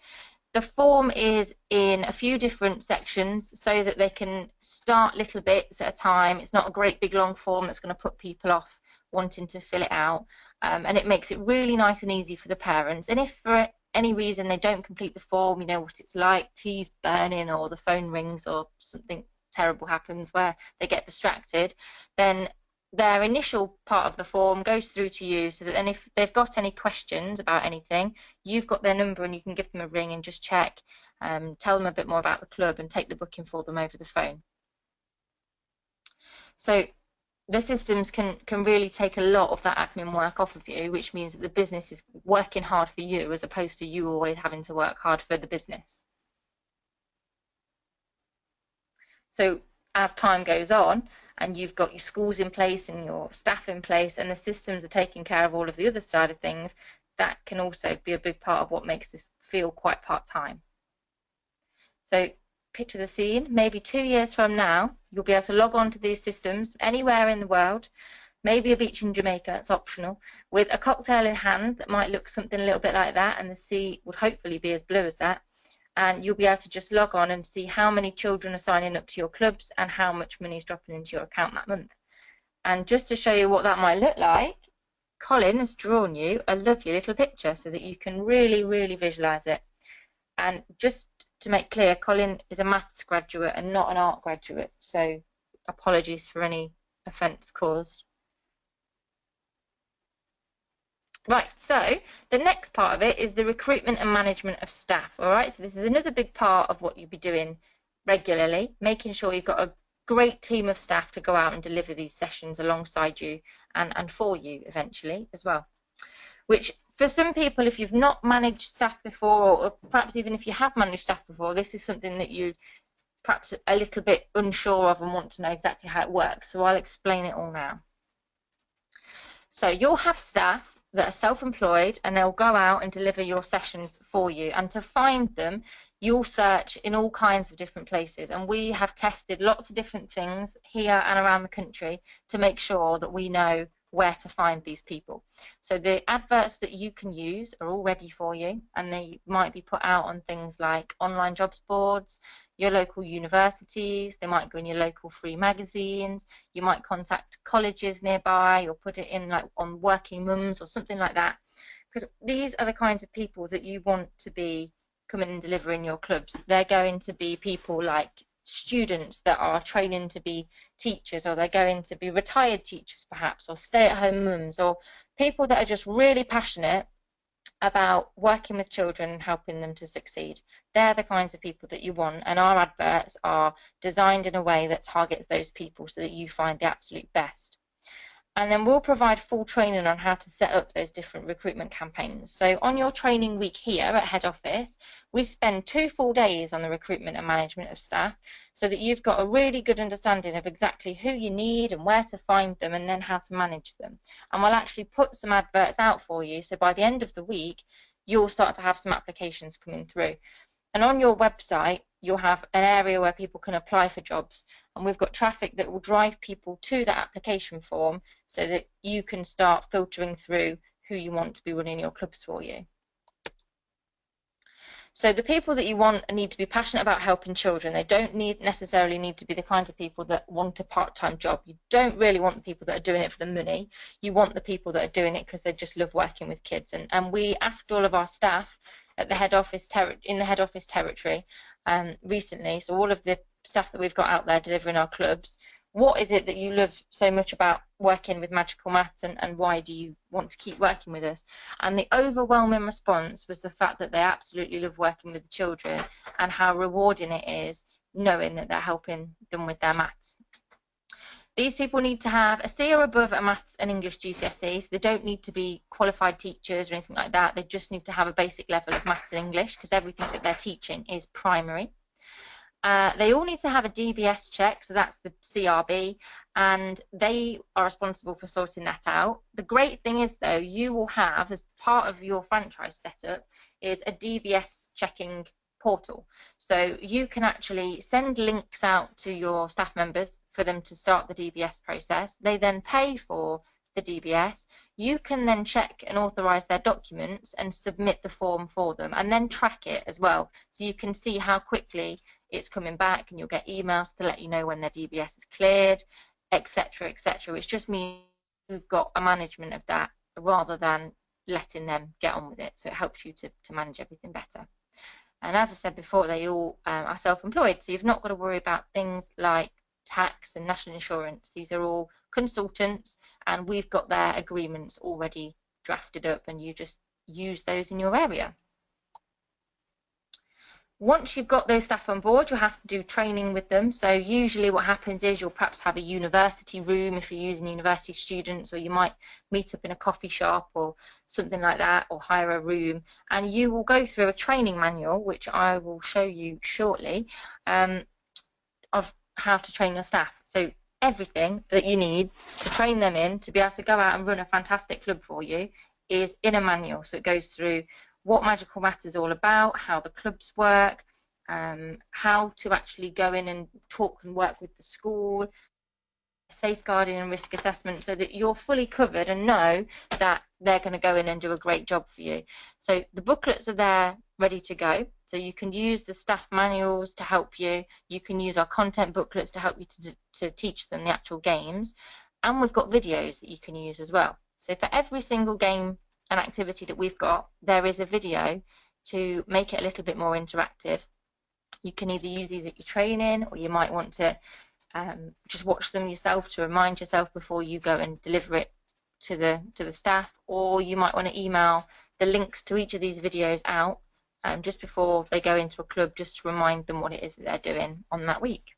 The form is in a few different sections so that they can start little bits at a time. It's not a great big long form that's going to put people off wanting to fill it out. And it makes it really nice and easy for the parents. And if for any reason they don't complete the form, you know what it's like, tea's burning or the phone rings or something terrible happens where they get distracted, then their initial part of the form goes through to you so that then if they've got any questions about anything, you've got their number and you can give them a ring and just check, tell them a bit more about the club and take the booking for them over the phone. So the systems can really take a lot of that admin work off of you, which means that the business is working hard for you as opposed to you always having to work hard for the business. So as time goes on and you've got your schools in place and your staff in place and the systems are taking care of all of the other side of things, that can also be a big part of what makes this feel quite part-time. So picture the scene, maybe 2 years from now, you'll be able to log on to these systems anywhere in the world, maybe a beach in Jamaica, it's optional, with a cocktail in hand that might look something a little bit like that, and the sea would hopefully be as blue as that. And you'll be able to just log on and see how many children are signing up to your clubs and how much money is dropping into your account that month. And just to show you what that might look like, Colin has drawn you a lovely little picture so that you can really, really visualize it. And just to make clear, Colin is a maths graduate and not an art graduate, so apologies for any offence caused. Right, so the next part of it is the recruitment and management of staff. All right, so this is another big part of what you'll be doing regularly, making sure you've got a great team of staff to go out and deliver these sessions alongside you and for you eventually as well. Which for some people, if you've not managed staff before, or perhaps even if you have managed staff before, this is something that you perhaps a little bit unsure of and want to know exactly how it works. So I'll explain it all now. So you'll have staff that are self-employed, and they'll go out and deliver your sessions for you. And to find them, you'll search in all kinds of different places. And we have tested lots of different things here and around the country to make sure that we know where to find these people. So the adverts that you can use are all ready for you, and they might be put out on things like online jobs boards, your local universities, they might go in your local free magazines, you might contact colleges nearby or put it in like on Working Mums or something like that, because these are the kinds of people that you want to be coming and delivering your clubs. They're going to be people like students that are training to be teachers, or they're going to be retired teachers perhaps, or stay-at-home mums, or people that are just really passionate about working with children and helping them to succeed. They're the kinds of people that you want, and our adverts are designed in a way that targets those people so that you find the absolute best. And then we'll provide full training on how to set up those different recruitment campaigns. So on your training week here at head office, we spend 2 full days on the recruitment and management of staff, so that you've got a really good understanding of exactly who you need and where to find them, and then how to manage them. And we'll actually put some adverts out for you, so by the end of the week you'll start to have some applications coming through. And on your website you'll have an area where people can apply for jobs, and we've got traffic that will drive people to that application form so that you can start filtering through who you want to be running your clubs for you. So the people that you want need to be passionate about helping children. They don't necessarily need to be the kinds of people that want a part-time job. You don't really want the people that are doing it for the money. You want the people that are doing it because they just love working with kids. And we asked all of our staff at the head office in the head office territory recently, so all of the staff that we've got out there delivering our clubs, what is it that you love so much about working with Magical Maths, and why do you want to keep working with us? And the overwhelming response was the fact that they absolutely love working with the children, and how rewarding it is knowing that they're helping them with their maths. These people need to have a C or above at Maths and English GCSE, so they don't need to be qualified teachers or anything like that. They just need to have a basic level of Maths and English, because everything that they're teaching is primary. They all need to have a DBS check, so that's the CRB, and they are responsible for sorting that out. The great thing is, though, you will have, as part of your franchise setup, is a DBS checking portal. So you can actually send links out to your staff members for them to start the DBS process. They then pay for the DBS. You can then check and authorise their documents and submit the form for them, and then track it as well, so you can see how quickly it's coming back, and you'll get emails to let you know when their DBS is cleared, etc., etc. Which just means you've got a management of that rather than letting them get on with it. So it helps you to manage everything better. And as I said before, they all are self-employed, so you've not got to worry about things like tax and national insurance. These are all consultants, and we've got their agreements already drafted up, and you just use those in your area. Once you've got those staff on board, you'll have to do training with them. So usually what happens is you'll perhaps have a university room if you're using university students, or you might meet up in a coffee shop or something like that, or hire a room, and you will go through a training manual, which I will show you shortly, of how to train your staff. So everything that you need to train them in to be able to go out and run a fantastic club for you is in a manual. So it goes through what Magical Maths is all about, how the clubs work, how to actually go in and talk and work with the school, safeguarding and risk assessment, so that you're fully covered and know that they're going to go in and do a great job for you. So the booklets are there ready to go, so you can use the staff manuals to help you. You can use our content booklets to help you to teach them the actual games, and we've got videos that you can use as well. So for every single game and activity that we've got, there is a video to make it a little bit more interactive. You can either use these at your training, or you might want to just watch them yourself to remind yourself before you go and deliver it to the staff, or you might want to email the links to each of these videos out just before they go into a club, just to remind them what it is that they're doing on that week.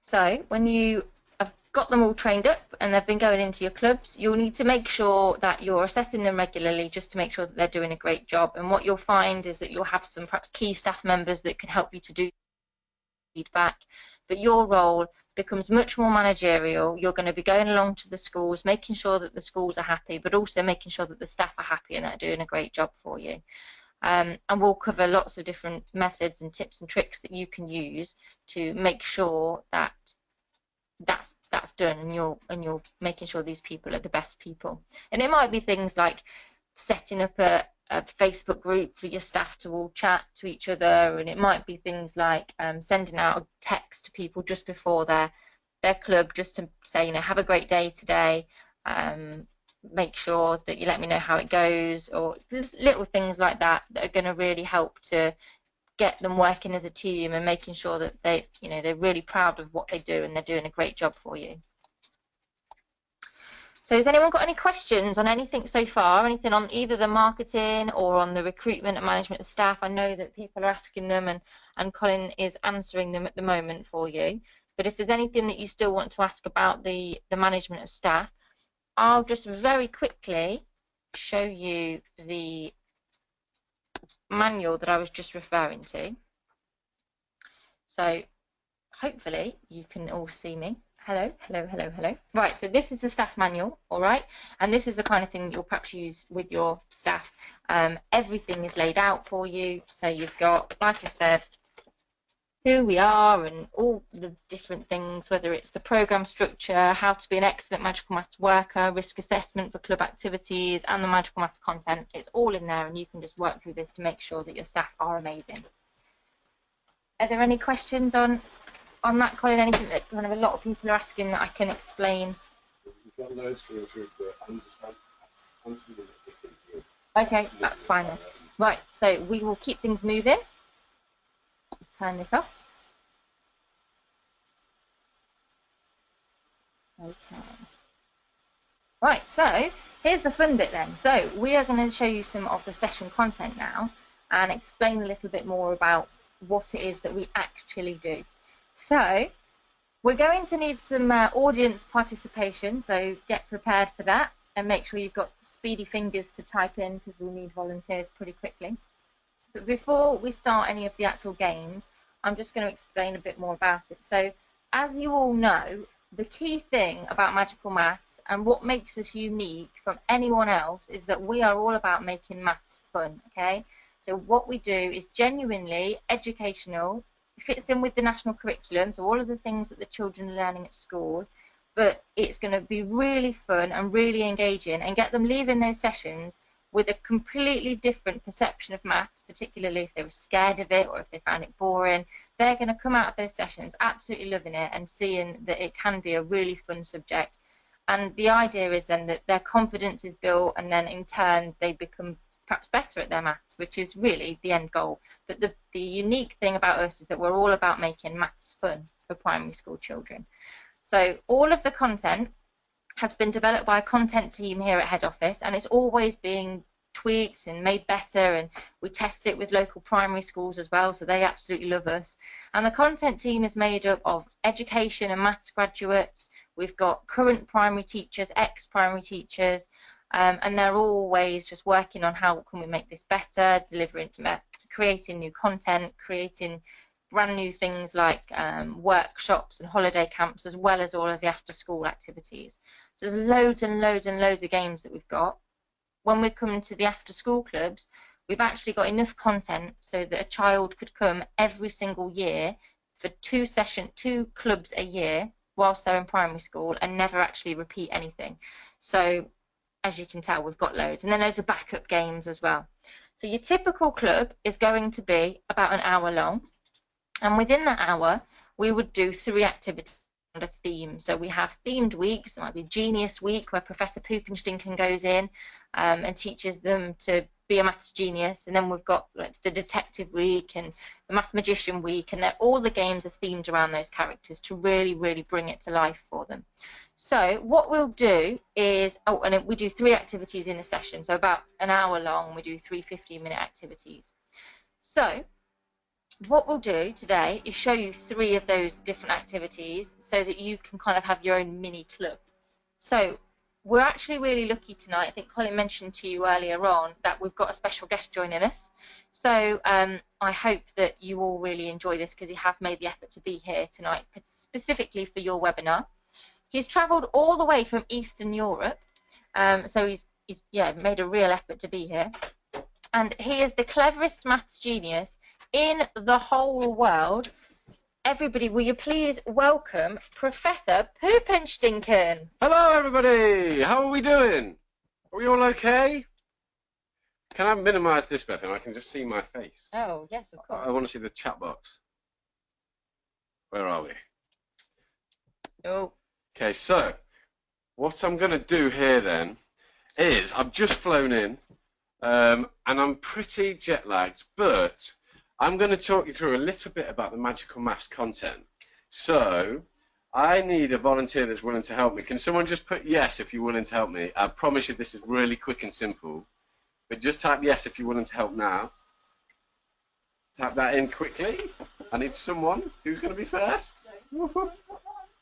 So when you have got them all trained up and they've been going into your clubs, you'll need to make sure that you're assessing them regularly just to make sure that they're doing a great job. And what you'll find is that you'll have some perhaps key staff members that can help you to do feedback, but your role becomes much more managerial. You're going to be going along to the schools, making sure that the schools are happy, but also making sure that the staff are happy and they're doing a great job for you. And we'll cover lots of different methods and tips and tricks that you can use to make sure that that's done, and you're making sure these people are the best people. And it might be things like setting up a Facebook group for your staff to all chat to each other, and it might be things like sending out a text to people just before their club, just to say, you know, have a great day today. Make sure that you let me know how it goes, or just little things like that that are going to really help to get them working as a team and making sure that they, you know, they're really proud of what they do and they're doing a great job for you. So has anyone got any questions on anything so far? Anything on either the marketing or on the recruitment and management of staff? I know that people are asking them, and Colin is answering them at the moment for you. But if there's anything that you still want to ask about the management of staff, I'll just very quickly show you the manual that I was just referring to. So hopefully you can all see me. Hello, hello, hello, hello. Right, so this is the staff manual, all right? And this is the kind of thing that you'll perhaps use with your staff. Everything is laid out for you. So you've got, like I said, who we are and all the different things, whether it's the program structure, how to be an excellent magical maths worker, risk assessment for club activities, and the magical maths content. It's all in there, and you can just work through this to make sure that your staff are amazing. Are there any questions on that, Colin? Anything that kind of a lot of people are asking that I can explain? We've got loads to go through, but I'm just constantly through. Okay, that's fine then. Right, so we will keep things moving. Turn this off. Okay. Right, so here's the fun bit then. So we are going to show you some of the session content now and explain a little bit more about what it is that we actually do. So we're going to need some audience participation, so get prepared for that and make sure you've got speedy fingers to type in, because we'll need volunteers pretty quickly. But before we start any of the actual games, I'm just going to explain a bit more about it. So as you all know, the key thing about Magical Maths and what makes us unique from anyone else is that we are all about making maths fun, okay? So what we do is genuinely educational, fits in with the national curriculum, so all of the things that the children are learning at school, but it's going to be really fun and really engaging and get them leaving those sessions with a completely different perception of maths, particularly if they were scared of it or if they found it boring. They're going to come out of those sessions absolutely loving it and seeing that it can be a really fun subject. And the idea is then that their confidence is built, and then in turn they become perhaps better at their maths, which is really the end goal. But the unique thing about us is that we're all about making maths fun for primary school children. So all of the content has been developed by a content team here at head office, and it's always being tweaked and made better, and we test it with local primary schools as well, so they absolutely love us. And the content team is made up of education and maths graduates. We've got current primary teachers, ex-primary teachers, and they're always just working on how can we make this better, delivering, creating new content, creating brand new things like workshops and holiday camps, as well as all of the after-school activities. So there's loads and loads and loads of games that we've got. When we come to the after-school clubs, we've actually got enough content so that a child could come every single year for two clubs a year whilst they're in primary school and never actually repeat anything. So as you can tell, we've got loads, and then loads of backup games as well. So your typical club is going to be about an hour long. And within that hour, we would do 3 activities on a theme. So we have themed weeks. There might be Genius Week, where Professor Poopenstinken goes in and teaches them to be a maths genius. And then we've got like the Detective Week and the Math Magician Week, and all the games are themed around those characters to really, really bring it to life for them. So what we'll do is, and we do 3 activities in a session. So about an hour long, we do 3 15-minute activities. So what we'll do today is show you 3 of those different activities so that you can kind of have your own mini club. So we're actually really lucky tonight. I think Colin mentioned to you earlier on that we've got a special guest joining us. So I hope that you all really enjoy this because he has made the effort to be here tonight specifically for your webinar. He's travelled all the way from Eastern Europe, so he's made a real effort to be here. And he is the cleverest maths genius in the whole world. Everybody, will you please welcome Professor Poopenstinkern? Hello, everybody. How are we doing? Are we all okay? Can I minimise this, Bethany? I can just see my face. Oh, yes, of course. I want to see the chat box. Where are we? Oh. Okay, so what I'm going to do here then is I've just flown in and I'm pretty jet lagged, but I'm going to talk you through a little bit about the Magical Maths content. So I need a volunteer that's willing to help me. Can someone just put yes if you're willing to help me? I promise you this is really quick and simple, but just type yes if you're willing to help now. Type that in quickly. I need someone. Who's going to be first?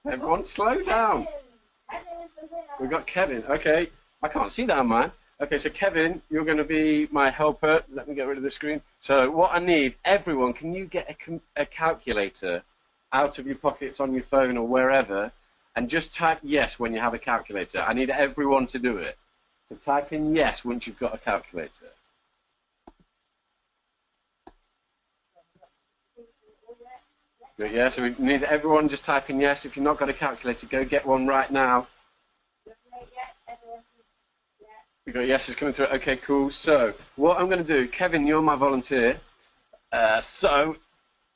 Everyone slow down. We've got Kevin. Okay, I can't see that on mine. Okay, so Kevin, you're going to be my helper. Let me get rid of the screen. So what I need, everyone, can you get a calculator out of your pockets on your phone or wherever and just type yes when you have a calculator. I need everyone to do it. So type in yes once you've got a calculator. Good, yeah, so we need everyone just type in yes. If you've not got a calculator, go get one right now. We've got yeses coming through. Okay, cool. So what I'm going to do, Kevin, you're my volunteer. So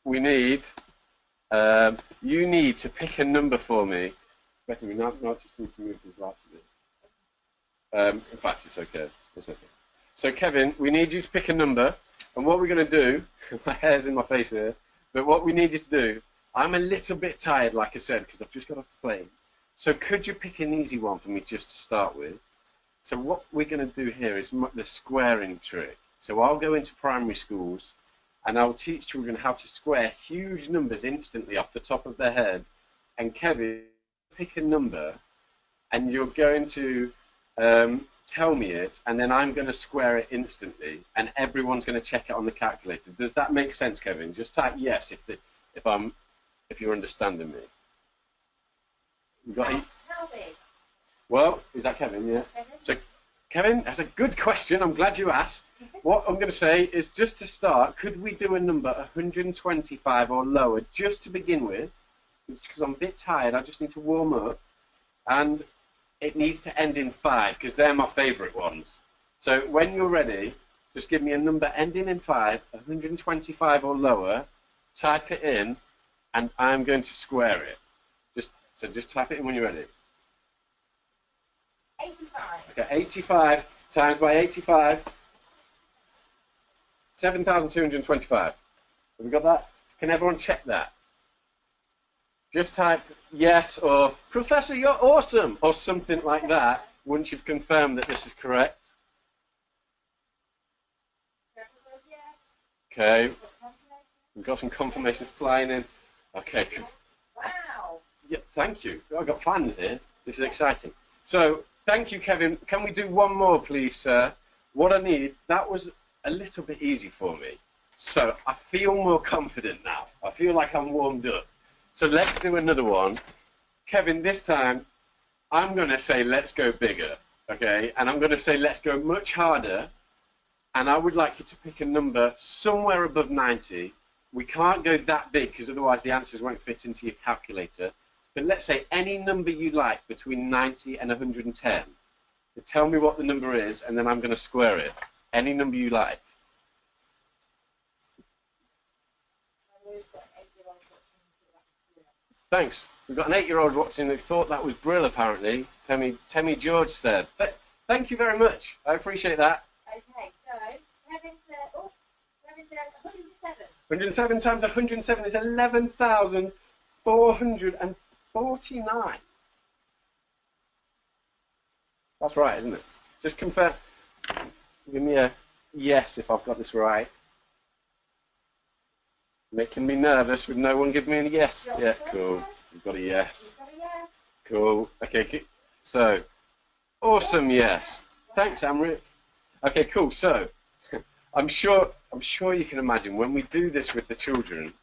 we need, you need to pick a number for me. Bethany, we not just need to move this last bit. In fact, it's okay. It's okay. So Kevin, we need you to pick a number. And what we're going to do, my hair's in my face here, but what we need you to do, I'm a little bit tired, like I said, because I've just got off the plane. So could you pick an easy one for me just to start with? So what we're going to do here is the squaring trick. So I'll go into primary schools and I'll teach children how to square huge numbers instantly off the top of their head. And Kevin, pick a number and you're going to tell me it, and then I'm going to square it instantly, and everyone's going to check it on the calculator. Does that make sense, Kevin? Just type yes if you're understanding me. You got it? How big? Well, is that Kevin? Yeah. Kevin? So, Kevin, that's a good question. I'm glad you asked. What I'm going to say is, just to start, could we do a number 125 or lower just to begin with? Because I'm a bit tired. I just need to warm up, and it needs to end in 5 because they're my favourite ones. So when you're ready, just give me a number ending in 5, 125 or lower, type it in, and I'm going to square it. Just type it in when you're ready. 85. Okay, 85 times by 85, 7,225. Have we got that? Can everyone check that? Just type yes or Professor, you're awesome, or something like that once you've confirmed that this is correct. Okay, we've got some confirmation flying in. Okay, cool. Wow. Yeah, thank you. I've got fans here. This is exciting. So, thank you, Kevin. Can we do one more, please, sir? What I need, that was a little bit easy for me. So, I feel more confident now. I feel like I'm warmed up. So let's do another one. Kevin, this time, I'm going to say let's go bigger, okay? And I'm going to say let's go much harder. And I would like you to pick a number somewhere above 90. We can't go that big because otherwise the answers won't fit into your calculator. But let's say any number you like between 90 and 110. You tell me what the number is, and then I'm going to square it. Any number you like. Thanks. We've got an 8-year-old watching who thought that was Brill, apparently. Temi George said. Thank you very much. I appreciate that. Okay, so Kevin said 107. 107 times 107 is 11,449. That's right, isn't it? Just confirm. Give me a yes if I've got this right. Making me nervous with no one giving me a yes. Yeah, cool. We've got a yes. Cool. Okay, so awesome yes. Thanks, Amrit. Okay, cool. So I'm sure you can imagine when we do this with the children,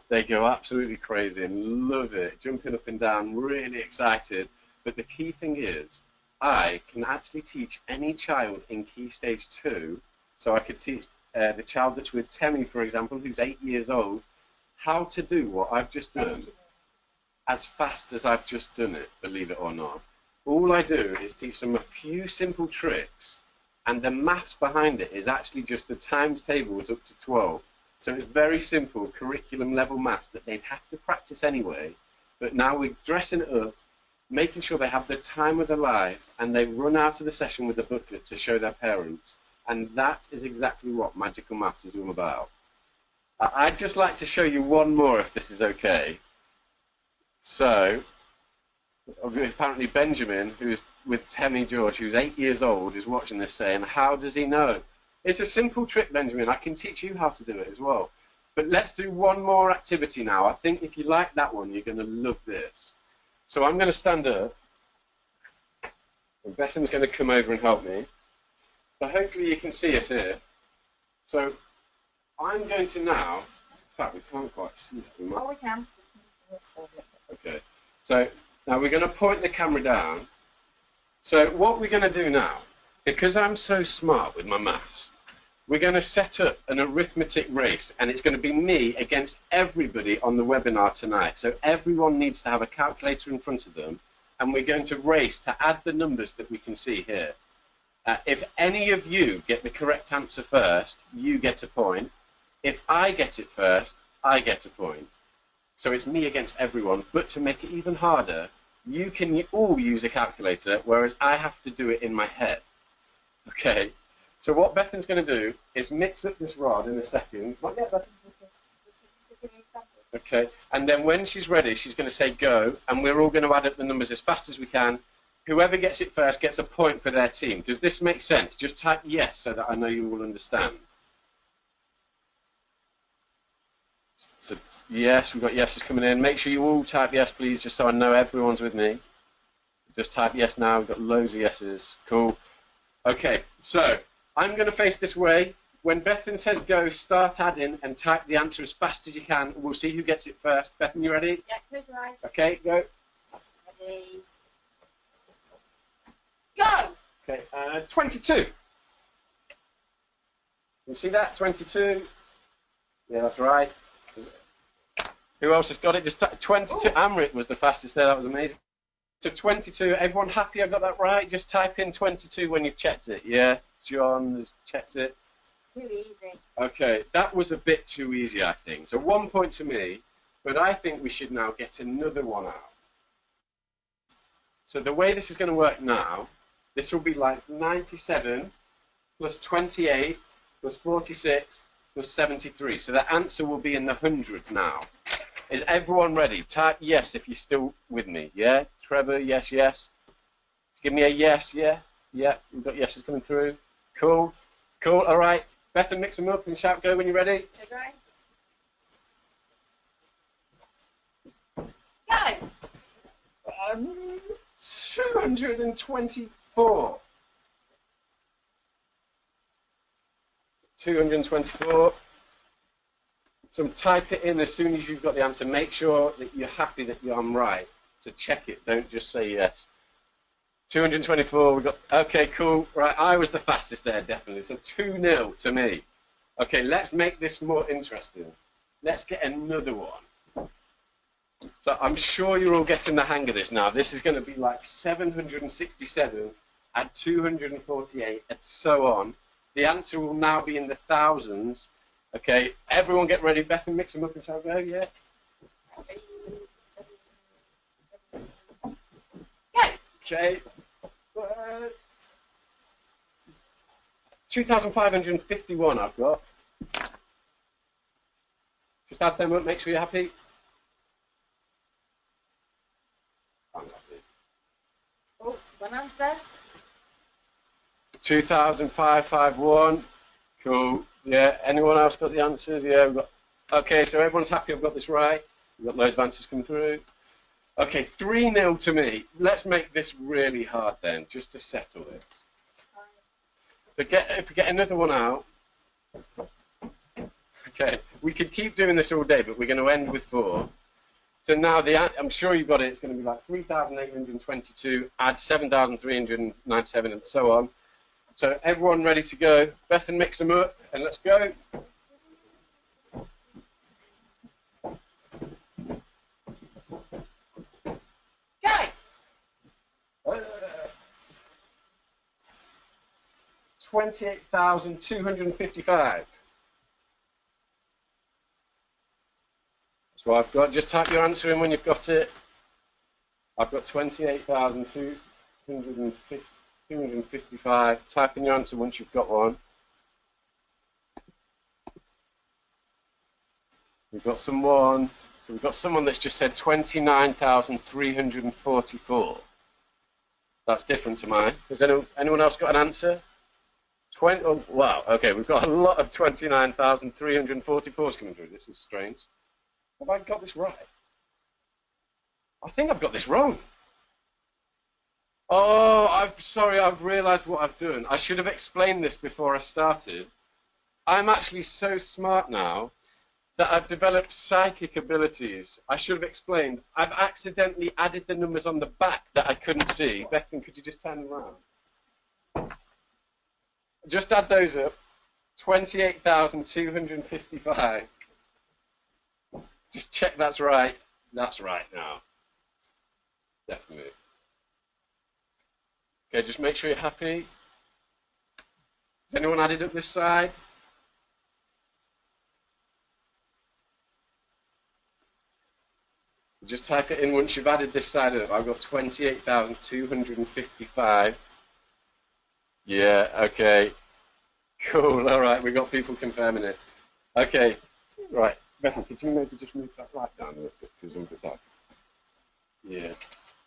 they go absolutely crazy and love it, jumping up and down, really excited. But the key thing is, I can actually teach any child in Key Stage 2. So I could teach the child that's with Temi, for example, who's 8 years old, how to do what I've just done as fast as I've just done it, believe it or not. All I do is teach them a few simple tricks, and the maths behind it is actually just the times table is up to 12. So it's very simple curriculum level maths that they'd have to practice anyway, but now we're dressing it up, making sure they have the time of their life, and they run out of the session with a booklet to show their parents. And that is exactly what Magical Maths is all about. I'd just like to show you one more, if this is okay. So, apparently Benjamin, who's with Temi George, who's 8 years old, is watching this saying, how does he know? It's a simple trick, Benjamin. I can teach you how to do it as well. But let's do one more activity now. I think if you like that one, you're going to love this. So I'm going to stand up, and Bethan's going to come over and help me. But hopefully you can see us here. So I'm going to now, in fact we can't quite see it. Oh, we can. Okay, so now we're going to point the camera down. So what we're going to do now, because I'm so smart with my maths, we're going to set up an arithmetic race, and it's going to be me against everybody on the webinar tonight. So everyone needs to have a calculator in front of them, and we're going to race to add the numbers that we can see here. If any of you get the correct answer first, you get a point. If I get it first, I get a point. So it's me against everyone, but to make it even harder, you can all use a calculator, whereas I have to do it in my head. Okay, so what Bethan's going to do is mix up this rod in a second. Okay, and then when she's ready, she's going to say go, and we're all going to add up the numbers as fast as we can. Whoever gets it first gets a point for their team. Does this make sense? Just type yes so that I know you will understand. So yes, we've got yeses coming in. Make sure you all type yes, please, just so I know everyone's with me. Just type yes now. We've got loads of yeses. Cool. Okay, so I'm going to face this way. When Bethan says go, start adding and type the answer as fast as you can. We'll see who gets it first. Bethan, you ready? Yeah, close your eyes. Okay, go. Ready. Go! Okay, 22. You see that? 22. Yeah, that's right. Who else has got it? Just 22. Amrit was the fastest there. That was amazing. So 22. Everyone happy I got that right? Just type in 22 when you've checked it. Yeah, John has checked it. Too easy. Okay, that was a bit too easy, I think. So 1 point to me, but I think we should now get another one out. So the way this is going to work now, this will be like 97 plus 28 plus 46 plus 73. So the answer will be in the hundreds now. Is everyone ready? Type yes if you're still with me. Yeah? Trevor, yes, yes. Give me a yes, yeah? Yeah, we've got yeses coming through. Cool. Cool, all right. Bethan, mix them up and shout go when you're ready. Go! 224. 224. So type it in as soon as you've got the answer. Make sure that you're happy that I'm right. So check it. Don't just say yes. 224. We got. Okay, cool. Right, I was the fastest there, definitely. So 2-0 to me. Okay, let's make this more interesting. Let's get another one. So I'm sure you're all getting the hang of this now. This is going to be like 767 at 248 and so on. The answer will now be in the thousands. Okay, everyone get ready. Bethan, mix them up and shall go, yeah? Go! Okay. 2,551 I've got. Just add them up, make sure you're happy. I'm happy. Oh, one answer. 2,551. Cool. Yeah, anyone else got the answers? Yeah, we've got Okay, so everyone's happy I've got this right. We've got loads of answers coming through. Okay, 3-0 to me. Let's make this really hard then, just to settle this. If we get another one out. Okay, we could keep doing this all day, but we're going to end with 4. So now, I'm sure you've got it, it's going to be like 3,822, add 7,397, and so on. So everyone ready to go? Bethan, mix them up, and let's go. Go! 28,255. That's what I've got. Just type your answer in when you've got it. I've got 28,255. Type in your answer once you've got one. We've got someone. So we've got someone that's just said 29,344. That's different to mine. Has anyone else got an answer? Oh, wow, okay, we've got a lot of 29,344s coming through. This is strange. Have I got this right? I think I've got this wrong. Oh, I'm sorry, I've realised what I've done. I should have explained this before I started. I'm actually so smart now that I've developed psychic abilities. I should have explained. I've accidentally added the numbers on the back that I couldn't see. Bethan, could you just turn them around? Just add those up. 28,255. Just check that's right. That's right now. Definitely. Okay, just make sure you're happy. Has anyone added up this side? Just type it in once you've added this side up. I've got 28,255. Yeah, okay. Cool, all right, we've got people confirming it. Okay, right. Bethan, could you maybe just move that light down a little bit because I'm a bit dark. Yeah.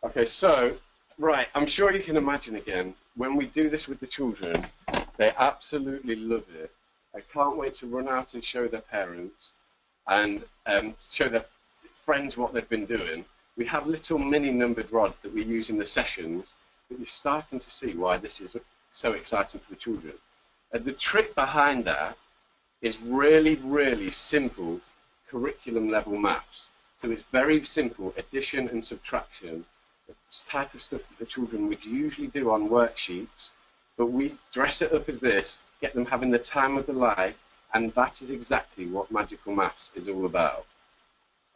Okay, so, right, I'm sure you can imagine again, when we do this with the children, they absolutely love it. I can't wait to run out and show their parents and show their friends what they've been doing. We have little mini numbered rods that we use in the sessions, but you're starting to see why this is so exciting for the children. The trick behind that is really, really simple curriculum level maths. So it's very simple addition and subtraction, this type of stuff that the children would usually do on worksheets, but we dress it up as this, get them having the time of their life, and that is exactly what magical maths is all about.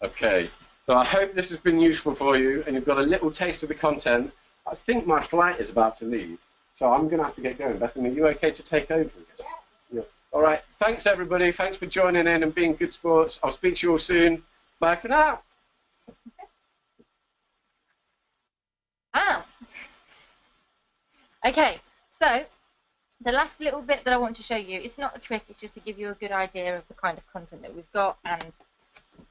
Okay, so I hope this has been useful for you and you've got a little taste of the content. I think my flight is about to leave, so I'm going to have to get going. Bethan, are you okay to take over again? Yeah. All right, thanks everybody. Thanks for joining in and being good sports. I'll speak to you all soon. Bye for now. Ah. Okay, so the last little bit that I want to show you, it's not a trick, it's just to give you a good idea of the kind of content that we've got, and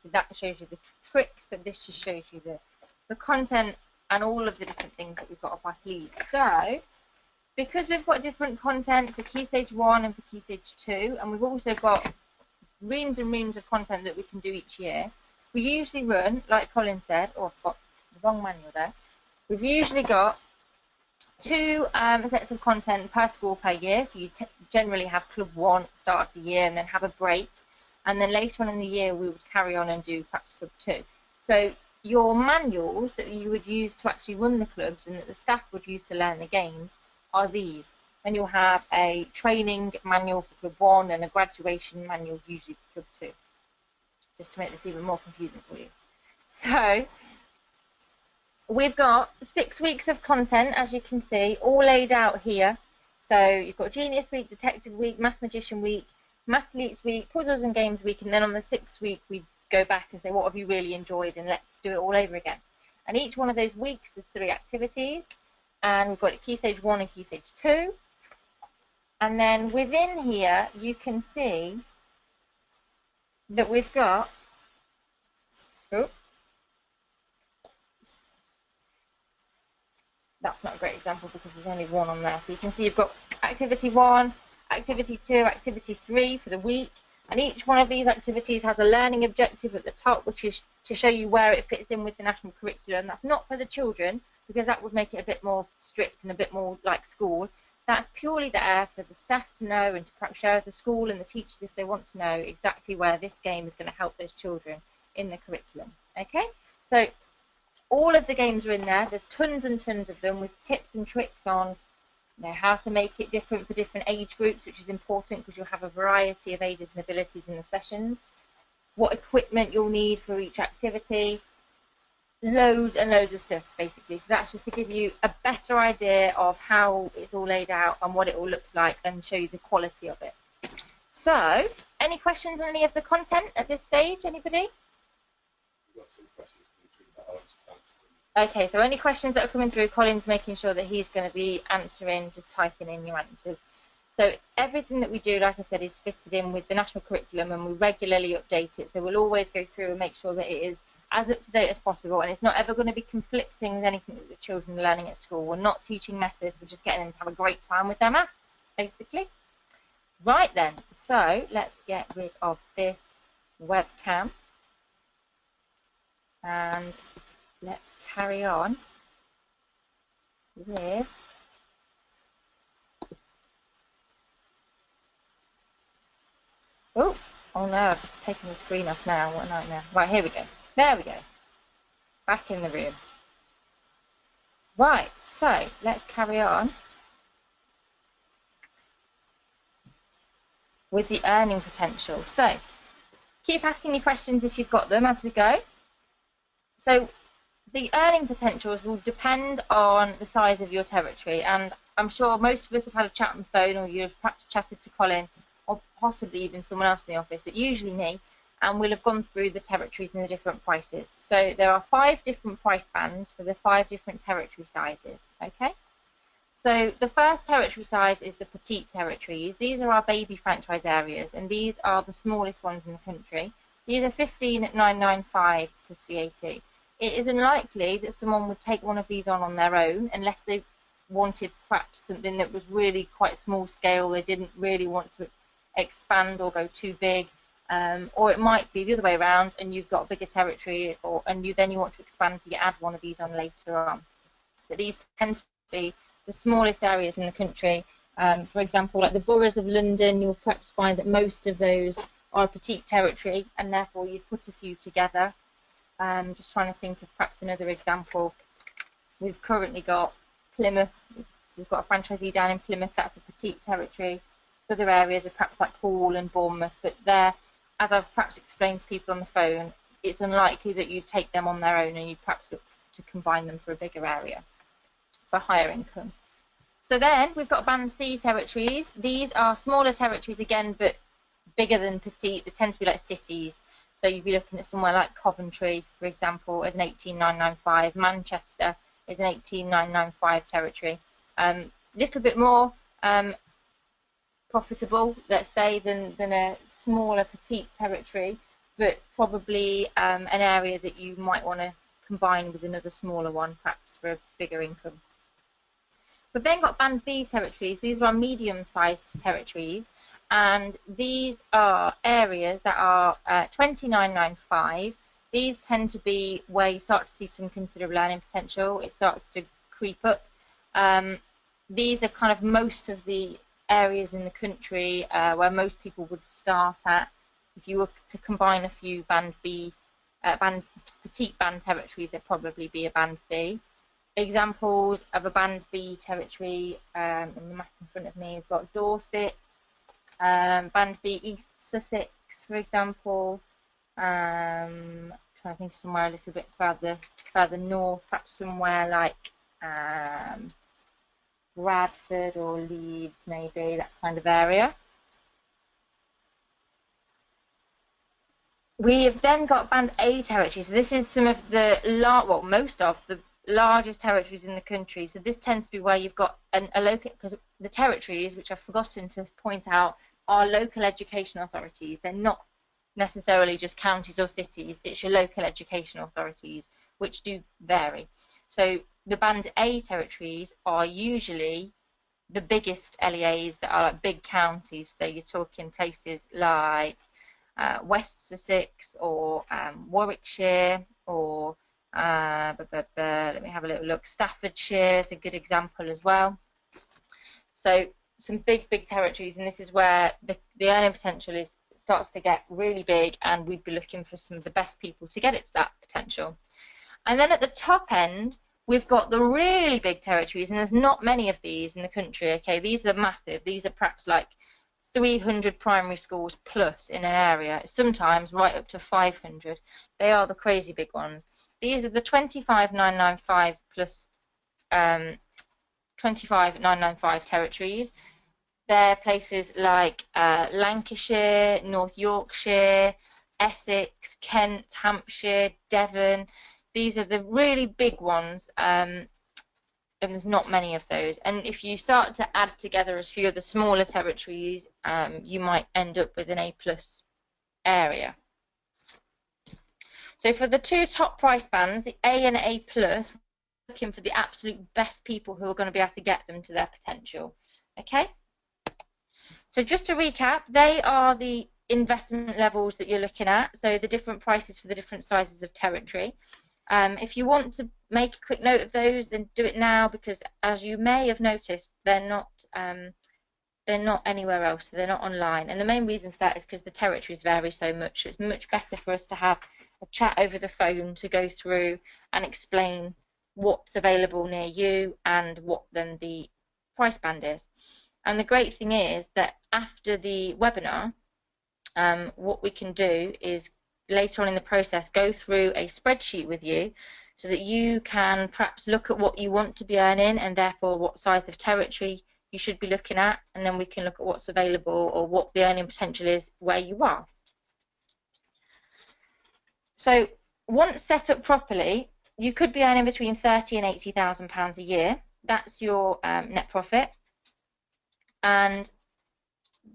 so that shows you the tricks, but this just shows you the content and all of the different things that we've got up our sleeves. So, because we've got different content for Key Stage 1 and for Key Stage 2, and we've also got reams and reams of content that we can do each year, we usually run, like Colin said, oh, I've got the wrong manual there, we've usually got 2 sets of content per school per year. So you generally have Club 1 at the start of the year and then have a break. And then later on in the year, we would carry on and do perhaps Club 2. So your manuals that you would use to actually run the clubs and that the staff would use to learn the games are these. Then you'll have a training manual for Club 1 and a graduation manual usually for Club 2. Just to make this even more confusing for you. So we've got 6 weeks of content, as you can see, all laid out here. So you've got Genius Week, Detective Week, Math Magician Week, Mathletes Week, Puzzles and Games Week, and then on the 6th week we go back and say what have you really enjoyed and let's do it all over again. And each one of those weeks there's 3 activities, and we've got Key Stage 1 and Key Stage 2. And then within here you can see that we've got that's not a great example because there's only 1 on there. So you can see you've got Activity 1, Activity 2, Activity 3 for the week, And each one of these activities has a learning objective at the top, which is to show you where it fits in with the national curriculum. That's not for the children, because that would make it a bit more strict and a bit more like school. That's purely there for the staff to know and to perhaps share with the school and the teachers if they want to know exactly where this game is going to help those children in the curriculum. Okay, so all of the games are in there. There's tons and tons of them with tips and tricks on how to make it different for different age groups, which is important because you'll have a variety of ages and abilities in the sessions. What equipment you'll need for each activity. Loads and loads of stuff, basically. So that's just to give you a better idea of how it's all laid out and what it all looks like and show you the quality of it. So, any questions on any of the content at this stage? Anybody? We've got some questions coming through that I'll just answer them. Okay, so any questions that are coming through, Colin's making sure that he's going to be answering, just typing in your answers. So everything that we do, like I said, is fitted in with the national curriculum, and we regularly update it. So we'll always go through and make sure that it is as up to date as possible, and it's not ever going to be conflicting with anything that the children are learning at school. We're not teaching methods, we're just getting them to have a great time with their maths, basically. Right then, so let's get rid of this webcam and let's carry on with oh no, I've taken the screen off now, what a nightmare. Right, here we go. There we go. Back in the room. Right, so let's carry on with the earning potential. So keep asking your questions if you've got them as we go. So the earning potentials will depend on the size of your territory, and I'm sure most of us have had a chat on the phone, or you've perhaps chatted to Colin, or possibly even someone else in the office, but usually me, and we'll have gone through the territories and the different prices. So there are 5 different price bands for the 5 different territory sizes, okay? So the first territory size is the petite territories. These are our baby franchise areas, and these are the smallest ones in the country. These are 15 at 995 plus VAT. It is unlikely that someone would take one of these on their own unless they wanted perhaps something that was really quite small scale. They didn't really want to expand or go too big, or it might be the other way around, and you've got a bigger territory, and you want to expand to add one of these on later on. But these tend to be the smallest areas in the country. For example, like the boroughs of London, you'll perhaps find that most of those are a petite territory, and therefore you'd put a few together. Just trying to think of perhaps another example. We've currently got Plymouth. We've got a franchisee down in Plymouth. That's a petite territory. Other areas are perhaps like Poole and Bournemouth, but there, as I've perhaps explained to people on the phone, it's unlikely that you'd take them on their own, and you'd perhaps look to combine them for a bigger area for higher income. So then we've got Band C territories. These are smaller territories again, but bigger than petite. They tend to be like cities. So you'd be looking at somewhere like Coventry, for example, as an 18995. Manchester is an 18995 territory. Little bit more profitable, let's say, than a smaller petite territory, but probably an area that you might want to combine with another smaller one, perhaps for a bigger income. We've then got Band B territories. These are medium-sized territories, and these are areas that are 2995. These tend to be where you start to see some considerable earning potential. It starts to creep up. These are kind of most of the areas in the country where most people would start at. If you were to combine a few Band B, petite band territories, there'd probably be a Band B. Examples of a Band B territory, on the map in front of me, we've got Dorset, Band B East Sussex, for example. Trying to think of somewhere a little bit further north, perhaps somewhere like Bradford or Leeds, maybe, that kind of area. We have then got Band A territories. So this is some of the most of the largest territories in the country. So this tends to be where you've got a local, because the territories, which I've forgotten to point out, are local education authorities. They're not necessarily just counties or cities. It's your local education authorities, which do vary. So the Band A territories are usually the biggest LEAs that are like big counties. So you're talking places like West Sussex or Warwickshire or let me have a little look. Staffordshire is a good example as well. So some big territories, and this is where the earning potential starts to get really big, and we'd be looking for some of the best people to get it to that potential. And then at the top end, we've got the really big territories, and there's not many of these in the country. Okay, these are massive. These are perhaps like 300 primary schools plus in an area, sometimes right up to 500. They are the crazy big ones. These are the 25,995 plus 25,995 territories. They're places like Lancashire, North Yorkshire, Essex, Kent, Hampshire, Devon. These are the really big ones, and there's not many of those. And if you start to add together a few of the smaller territories, you might end up with an A+ area. So for the two top price bands, the A and A+, looking for the absolute best people who are going to be able to get them to their potential. Okay? So just to recap, they are the investment levels that you're looking at, so the different prices for the different sizes of territory. If you want to make a quick note of those, then do it now, because as you may have noticed, they're not anywhere else, they're not online. And the main reason for that is because the territories vary so much. It's much better for us to have a chat over the phone to go through and explain what's available near you and what then the price band is. And the great thing is that after the webinar, what we can do is later on in the process go through a spreadsheet with you so that you can perhaps look at what you want to be earning and therefore what size of territory you should be looking at, and then we can look at what's available or what the earning potential is where you are. So once set up properly, you could be earning between £30,000 and £80,000 a year. That's your net profit, and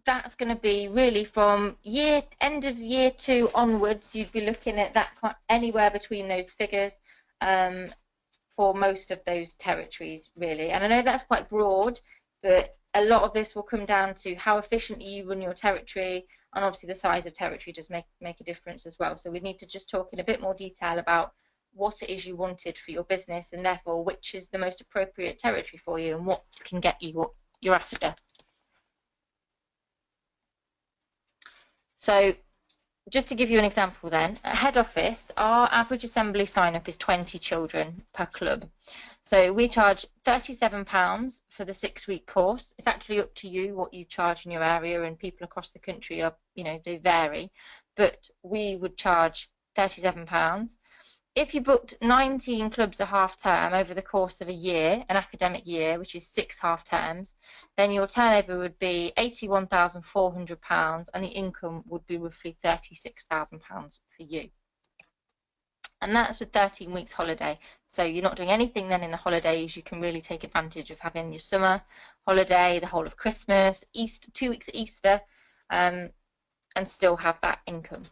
that's going to be really from end of year 2 onwards. You'd be looking at that anywhere between those figures for most of those territories, really. And I know that's quite broad, but a lot of this will come down to how efficiently you run your territory, and obviously the size of territory does make a difference as well. So we need to just talk in a bit more detail about what it is you wanted for your business, and therefore which is the most appropriate territory for you and what can get you what you're after. So just to give you an example then, at head office, our average assembly sign-up is 20 children per club. So we charge £37 for the 6-week course. It's actually up to you what you charge in your area, and people across the country are, they vary, but we would charge £37. If you booked 19 clubs a half term over the course of a year, an academic year, which is 6 half terms, then your turnover would be £81,400 and the income would be roughly £36,000 for you. And that's with 13 weeks holiday. So you're not doing anything then in the holidays. You can really take advantage of having your summer holiday, the whole of Christmas, Easter, 2 weeks at Easter, and still have that income.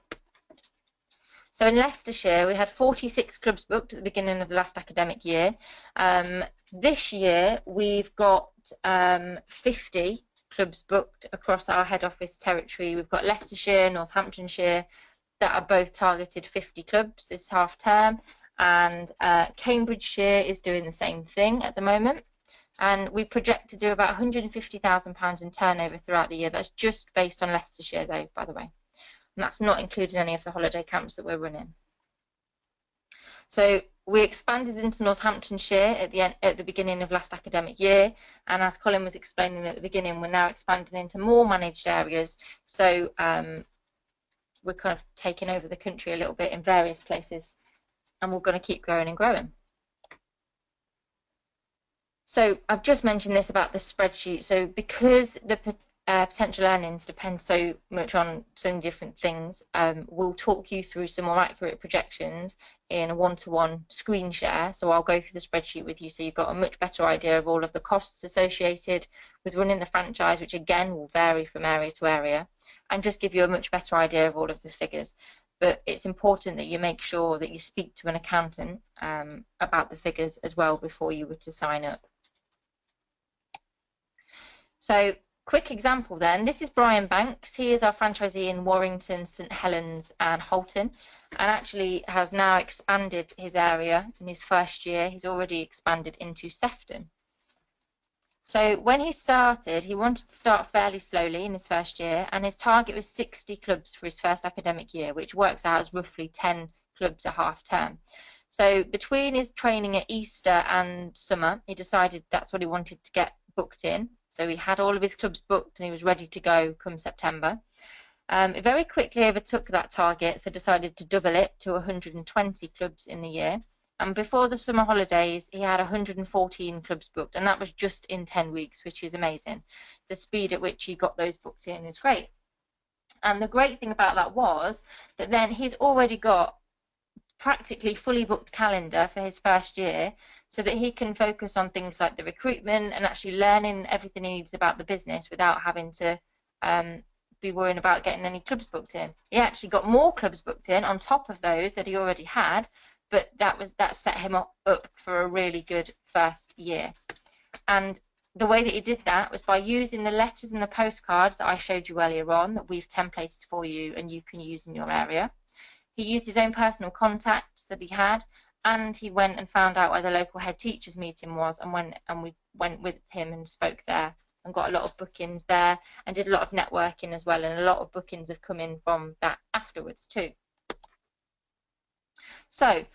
So in Leicestershire, we had 46 clubs booked at the beginning of the last academic year. This year, we've got 50 clubs booked across our head office territory. We've got Leicestershire, Northamptonshire, that are both targeted 50 clubs this half term, and Cambridgeshire is doing the same thing at the moment. And we project to do about £150,000 in turnover throughout the year. That's just based on Leicestershire, though, by the way. And that's not including any of the holiday camps that we're running. So we expanded into Northamptonshire at the beginning of last academic year, and as Colin was explaining at the beginning, we're now expanding into more managed areas. So we're kind of taking over the country a little bit in various places, and we're going to keep growing and growing. So I've just mentioned this about the spreadsheet. So because the potential earnings depend so much on so many different things, we'll talk you through some more accurate projections in a one-to-one screen share. So I'll go through the spreadsheet with you so you've got a much better idea of all of the costs associated with running the franchise, which again will vary from area to area, and just give you a much better idea of all of the figures. But it's important that you make sure that you speak to an accountant about the figures as well before you were to sign up. So quick example then, this is Brian Banks. He is our franchisee in Warrington, St Helens and Holton, and actually has now expanded his area in his first year. He's already expanded into Sefton. So when he started, he wanted to start fairly slowly in his first year, and his target was 60 clubs for his first academic year, which works out as roughly 10 clubs a half term. So between his training at Easter and summer, he decided that's what he wanted to get booked in. So he had all of his clubs booked and he was ready to go come September. It very quickly overtook that target, so decided to double it to 120 clubs in the year. And before the summer holidays, he had 114 clubs booked, and that was just in 10 weeks, which is amazing. The speed at which he got those booked in is great. And the great thing about that was that then he's already got practically fully booked calendar for his first year, so that he can focus on things like the recruitment and actually learning everything he needs about the business without having to be worrying about getting any clubs booked in. He actually got more clubs booked in on top of those that he already had, but that set him up for a really good first year. And the way that he did that was by using the letters and the postcards that I showed you earlier on, that we've templated for you and you can use in your area. He used his own personal contacts that he had, and he went and found out where the local head teachers meeting was, and we went with him and spoke there and got a lot of bookings there and did a lot of networking as well, and a lot of bookings have come in from that afterwards too. So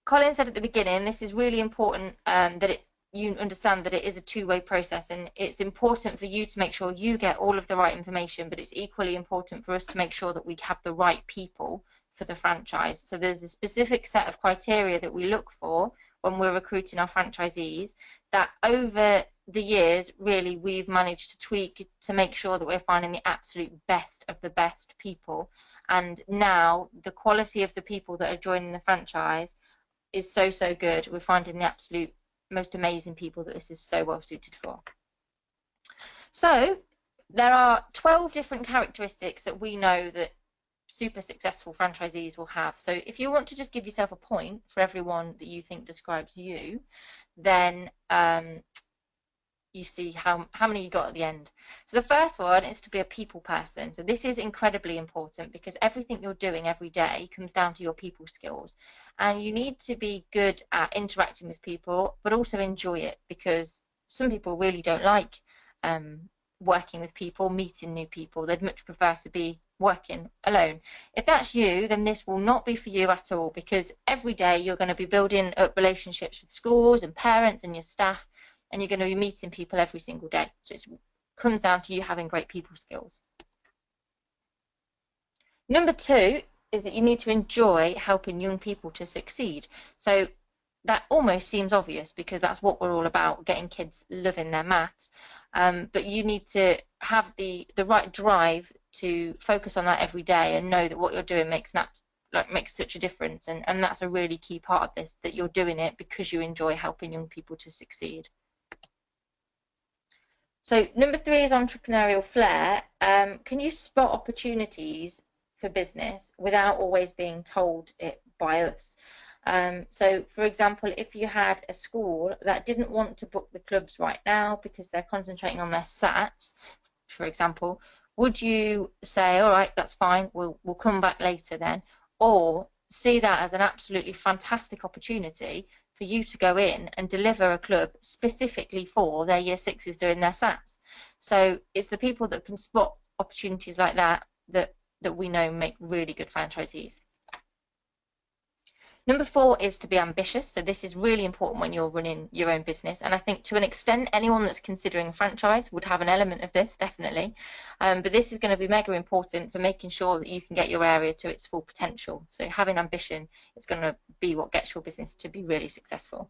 Colin said at the beginning, this is really important that you understand that it is a two-way process, and it's important for you to make sure you get all of the right information, but it's equally important for us to make sure that we have the right people for the franchise. So there's a specific set of criteria that we look for when we're recruiting our franchisees that over the years really we've managed to tweak to make sure that we're finding the absolute best of the best people. And now the quality of the people that are joining the franchise is so good. We're finding the absolute most amazing people that this is so well suited for. So there are 12 different characteristics that we know that super successful franchisees will have. So if you want to just give yourself a point for everyone that you think describes you, then you see how many you got at the end. So the first one is to be a people person. So this is incredibly important because everything you're doing every day comes down to your people skills, and you need to be good at interacting with people but also enjoy it, because some people really don't like working with people, meeting new people. They'd much prefer to be working alone. If that's you, then this will not be for you at all, because every day you're going to be building up relationships with schools and parents and your staff, and you're going to be meeting people every single day. So it comes down to you having great people skills. Number 2 is that you need to enjoy helping young people to succeed. So that almost seems obvious because that's what we're all about, getting kids loving their maths. But you need to have the right drive to focus on that every day and know that what you're doing makes such a difference. And that's a really key part of this, that you're doing it because you enjoy helping young people to succeed. So number 3 is entrepreneurial flair. Can you spot opportunities for business without always being told it by us? So for example, if you had a school that didn't want to book the clubs right now because they're concentrating on their SATs, for example, would you say, all right, that's fine, we'll come back later then, or see that as an absolutely fantastic opportunity for you to go in and deliver a club specifically for their year 6s doing their SATs? So it's the people that can spot opportunities like that that we know make really good franchisees. Number 4 is to be ambitious. So this is really important when you're running your own business, and I think to an extent anyone that's considering a franchise would have an element of this, definitely. But this is going to be mega important for making sure that you can get your area to its full potential. So having ambition is going to be what gets your business to be really successful.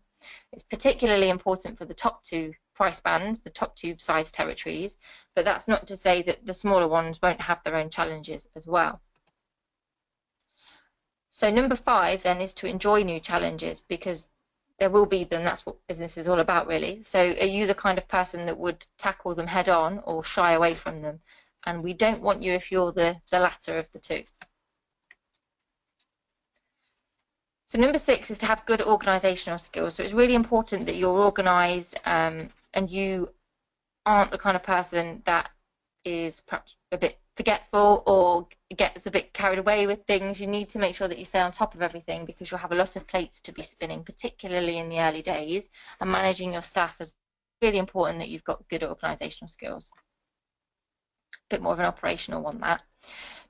It's particularly important for the top 2 price bands, the top 2 size territories, but that's not to say that the smaller ones won't have their own challenges as well. So number 5 then is to enjoy new challenges, because there will be them. That's what business is all about, really. So are you the kind of person that would tackle them head on or shy away from them? And we don't want you if you're the latter of the 2. So number 6 is to have good organisational skills. So it's really important that you're organised and you aren't the kind of person that is perhaps a bit forgetful or gets a bit carried away with things, you need to make sure that you stay on top of everything, because you'll have a lot of plates to be spinning, particularly in the early days, and managing your staff is really important that you've got good organisational skills. A bit more of an operational one, that.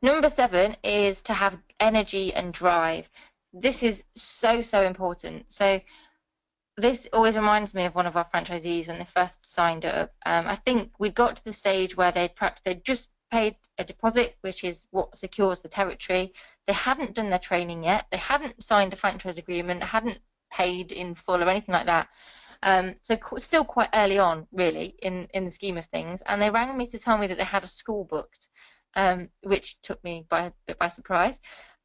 Number 7 is to have energy and drive. This is so, so important. So this always reminds me of one of our franchisees when they first signed up. I think we'd got to the stage where they'd just paid a deposit, which is what secures the territory. They hadn't done their training yet. They hadn't signed a franchise agreement, hadn't paid in full or anything like that. So still quite early on, really, in the scheme of things. And they rang me to tell me that they had a school booked, which took me a bit by surprise.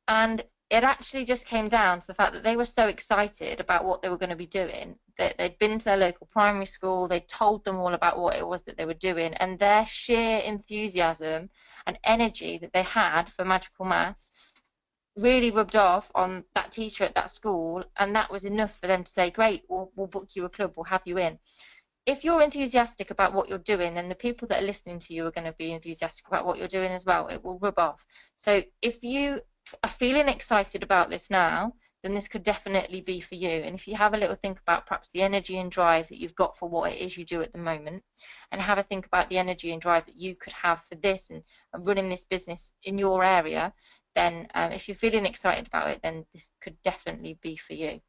And it actually just came down to the fact that they were so excited about what they were going to be doing, that they'd been to their local primary school, they told them all about what it was that they were doing, and their sheer enthusiasm and energy that they had for magical maths really rubbed off on that teacher at that school, and that was enough for them to say, great, we'll book you a club, we'll have you in. If you're enthusiastic about what you're doing, then the people that are listening to you are going to be enthusiastic about what you're doing as well. It will rub off. So if you are feeling excited about this now, then this could definitely be for you. And if you have a little think about perhaps the energy and drive that you've got for what it is you do at the moment, and have a think about the energy and drive that you could have for this and running this business in your area, then if you're feeling excited about it, then this could definitely be for you.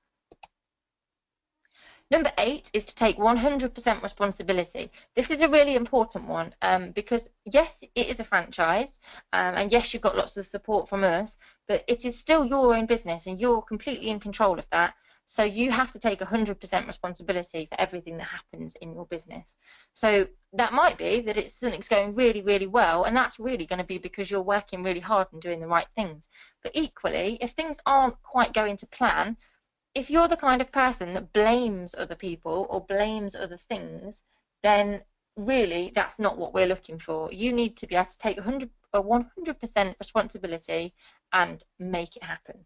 Number 8 is to take 100% responsibility. This is a really important one because, yes, it is a franchise, and yes, you've got lots of support from us, but it is still your own business and you're completely in control of that. So you have to take 100% responsibility for everything that happens in your business. So that might be that something's going really, really well, and that's really going to be because you're working really hard and doing the right things. But equally, if things aren't quite going to plan, if you're the kind of person that blames other people or blames other things, then really that's not what we're looking for. You need to be able to take 100% responsibility and make it happen.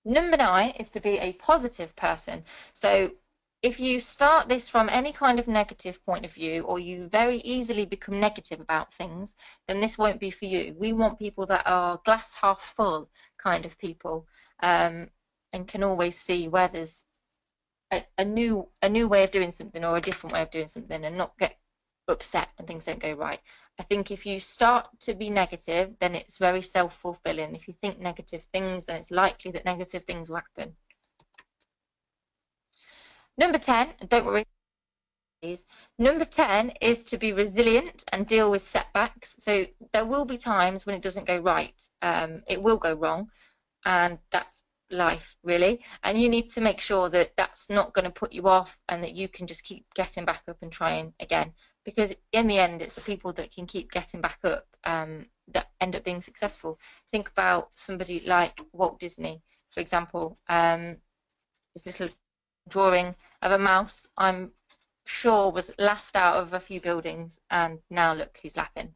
Number 9 is to be a positive person. So if you start this from any kind of negative point of view, or you very easily become negative about things, then this won't be for you. We want people that are glass half full kind of people, and can always see where there's a new way of doing something or a different way of doing something, and not get upset when things don't go right. I think if you start to be negative, then it's very self-fulfilling. If you think negative things, then it's likely that negative things will happen. Number 10, don't worry, number 10 is to be resilient and deal with setbacks. So there will be times when it doesn't go right. It will go wrong, and that's life, really. And you need to make sure that that's not going to put you off and that you can just keep getting back up and trying again. Because in the end, it's the people that can keep getting back up that end up being successful. Think about somebody like Walt Disney, for example. His little drawing of a mouse, I'm sure, was laughed out of a few buildings, and now look who's laughing.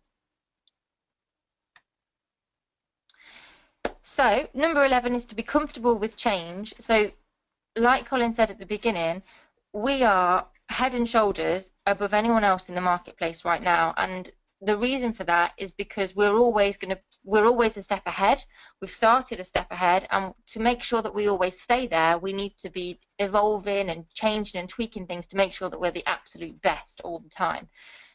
So number 11 is to be comfortable with change. So like Colin said at the beginning, we are head and shoulders above anyone else in the marketplace right now, and the reason for that is because we're always a step ahead. We've started a step ahead, and to make sure that we always stay there, we need to be evolving and changing and tweaking things to make sure that we're the absolute best all the time.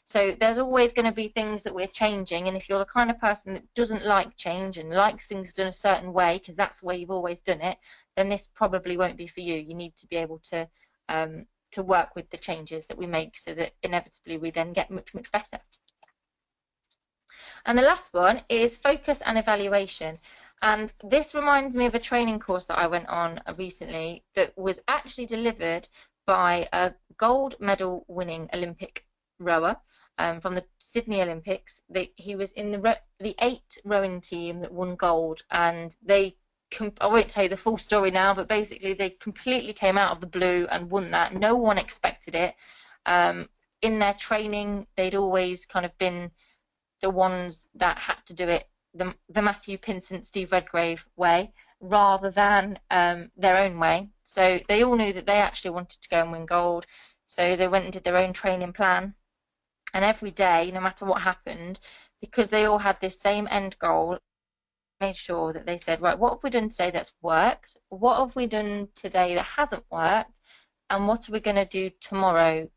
So there's always going to be things that we're changing, and if you're the kind of person that doesn't like change and likes things done a certain way because that's the way you've always done it, then this probably won't be for you. You need to be able to work with the changes that we make so that inevitably we then get much, much better. And the last one is focus and evaluation. And this reminds me of a training course that I went on recently that was actually delivered by a gold medal winning Olympic rower from the Sydney Olympics. He was in the 8 rowing team that won gold, and I won't tell you the full story now, but basically they completely came out of the blue and won that. No one expected it. In their training, they'd always kind of been the ones that had to do it the Matthew Pinsent, Steve Redgrave way, rather than their own way. So they all knew that they actually wanted to go and win gold. So they went and did their own training plan. And every day, no matter what happened, because they all had this same end goal, made sure that they said, right, what have we done today that's worked? What have we done today that hasn't worked? And what are we going to do tomorrow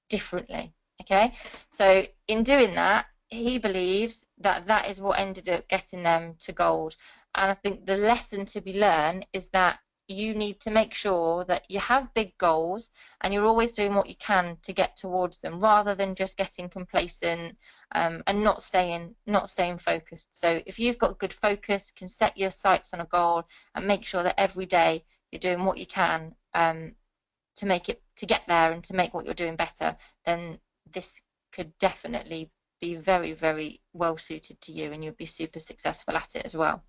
differently? Okay, so in doing that, he believes that that is what ended up getting them to gold. And I think the lesson to be learned is that you need to make sure that you have big goals and you're always doing what you can to get towards them, rather than just getting complacent and not staying focused. So if you've got good focus, can set your sights on a goal and make sure that every day you're doing what you can to get there and to make what you're doing better, then this could definitely be very, very well suited to you, and you'll be super successful at it as well.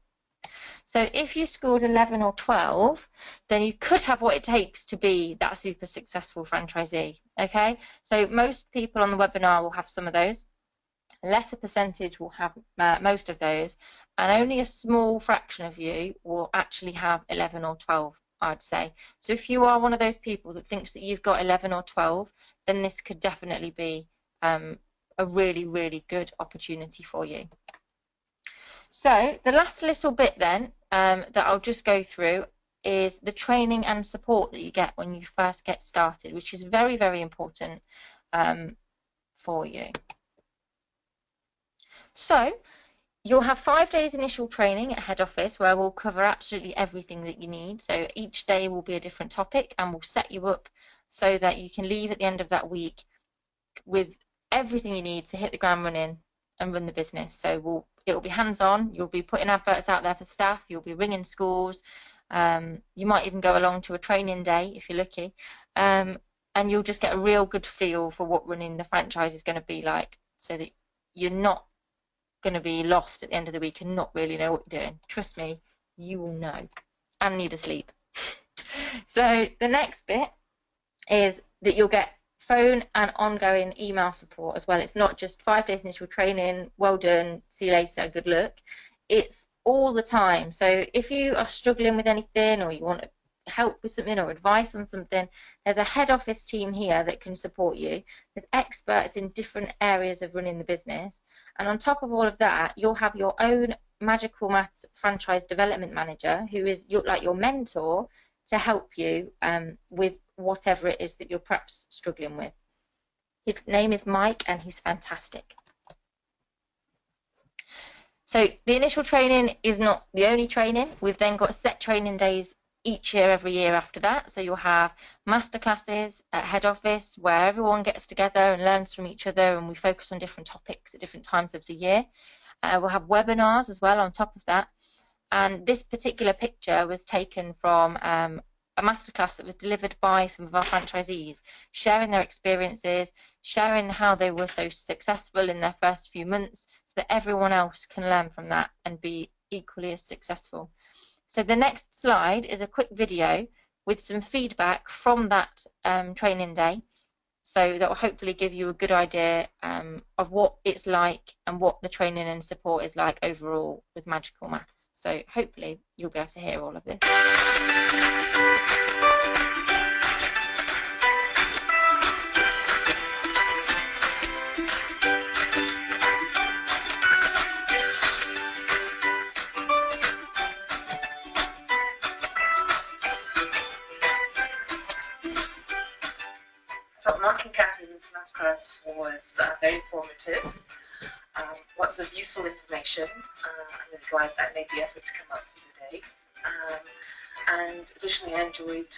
So if you scored 11 or 12, then you could have what it takes to be that super successful franchisee. Okay, so most people on the webinar will have some of those. A lesser percentage will have most of those, and only a small fraction of you will actually have 11 or 12, I'd say. So if you are one of those people that thinks that you've got 11 or 12, then this could definitely be a really, really good opportunity for you. So the last little bit then that I'll just go through is the training and support that you get when you first get started, which is very, very important for you. So you'll have 5 days initial training at head office, where we'll cover absolutely everything that you need. So each day will be a different topic, and we'll set you up so that you can leave at the end of that week with everything you need to hit the ground running and run the business. So it'll be hands-on. You'll be putting adverts out there for staff. You'll be ringing schools. You might even go along to a training day if you're lucky, and you'll just get a real good feel for what running the franchise is going to be like, so that you're not going to be lost at the end of the week and not really know what you're doing. Trust me, you will know, and need a sleep. So the next bit is that you'll get phone and ongoing email support as well. It's not just 5 days initial training, well done, see you later, good luck. It's all the time. So if you are struggling with anything, or you want help with something or advice on something, there's a head office team here that can support you. There's experts in different areas of running the business, and on top of all of that, you'll have your own Magical Maths franchise development manager, who is like your mentor, to help you with whatever it is that you're perhaps struggling with. His name is Mike, and he's fantastic. So the initial training is not the only training. We've then got set training days each year, every year after that. So you'll have masterclasses at head office, where everyone gets together and learns from each other, and we focus on different topics at different times of the year. We'll have webinars as well on top of that. And this particular picture was taken from a masterclass that was delivered by some of our franchisees, sharing their experiences, sharing how they were so successful in their first few months, so that everyone else can learn from that and be equally as successful. So the next slide is a quick video with some feedback from that training day, so that will hopefully give you a good idea of what it's like and what the training and support is like overall with Magical Maths. So hopefully you'll be able to hear all of this. Mark and Catherine's masterclass was very informative. Lots of useful information. I'm really glad that I made the effort to come up for the day. And additionally, I enjoyed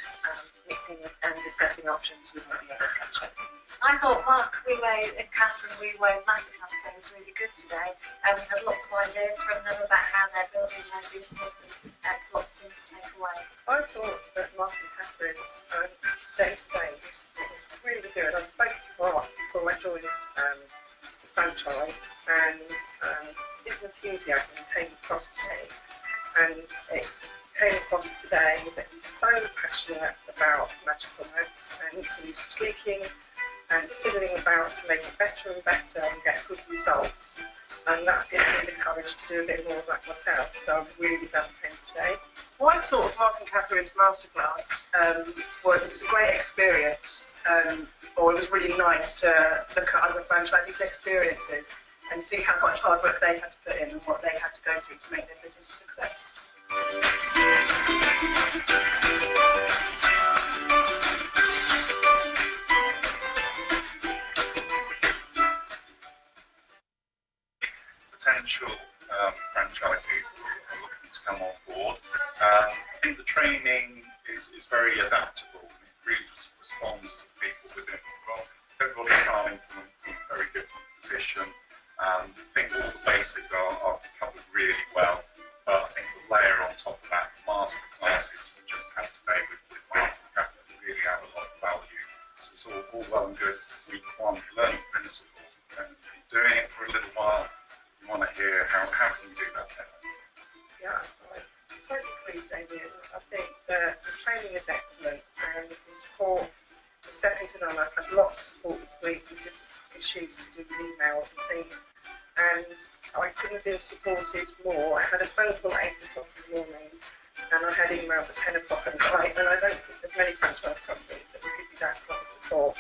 mixing and discussing options with all the other franchisees. I thought Mark Relay and Catherine Relay masterclass day was really good today, and we had lots of ideas from them about how they're building their business, and lots of things to take away. I thought that Mark and Catherine's day-to-day was really good. I spoke to Mark before I joined the franchise, and his enthusiasm came across to me, and it came across today that he's so passionate about Magical Maths, and he's tweaking and fiddling about to make it better and better and get good results. And that's given me the courage to do a bit more of that myself. So I'm really glad I came today. What I thought of Mark and Catherine's masterclass was it was a great experience, or it was really nice to look at other franchisees' experiences and see how much hard work they had to put in and what they had to go through to make their business a success. Potential franchisees who are looking to come on board. I think the training is very adaptable and it really responds to people within the role. Everybody's starting from a very different position. I think all the bases are covered really well, but I think the layer on top of that, the master classes we just had today with Mark and Catherine really add a lot of value. So it's all well and good week one, learning principles, and doing it for a little while. You want to hear how can you do that better? Yeah, I totally agree, Damien. I think the training is excellent and the support is second to none. I've had lots of support this week with different issues to do with emails and things, and I couldn't have been supported more. I had a phone call at 8 o'clock in the morning and I had emails at 10 o'clock at night, and I don't think there's many franchise companies that will give you that kind of support.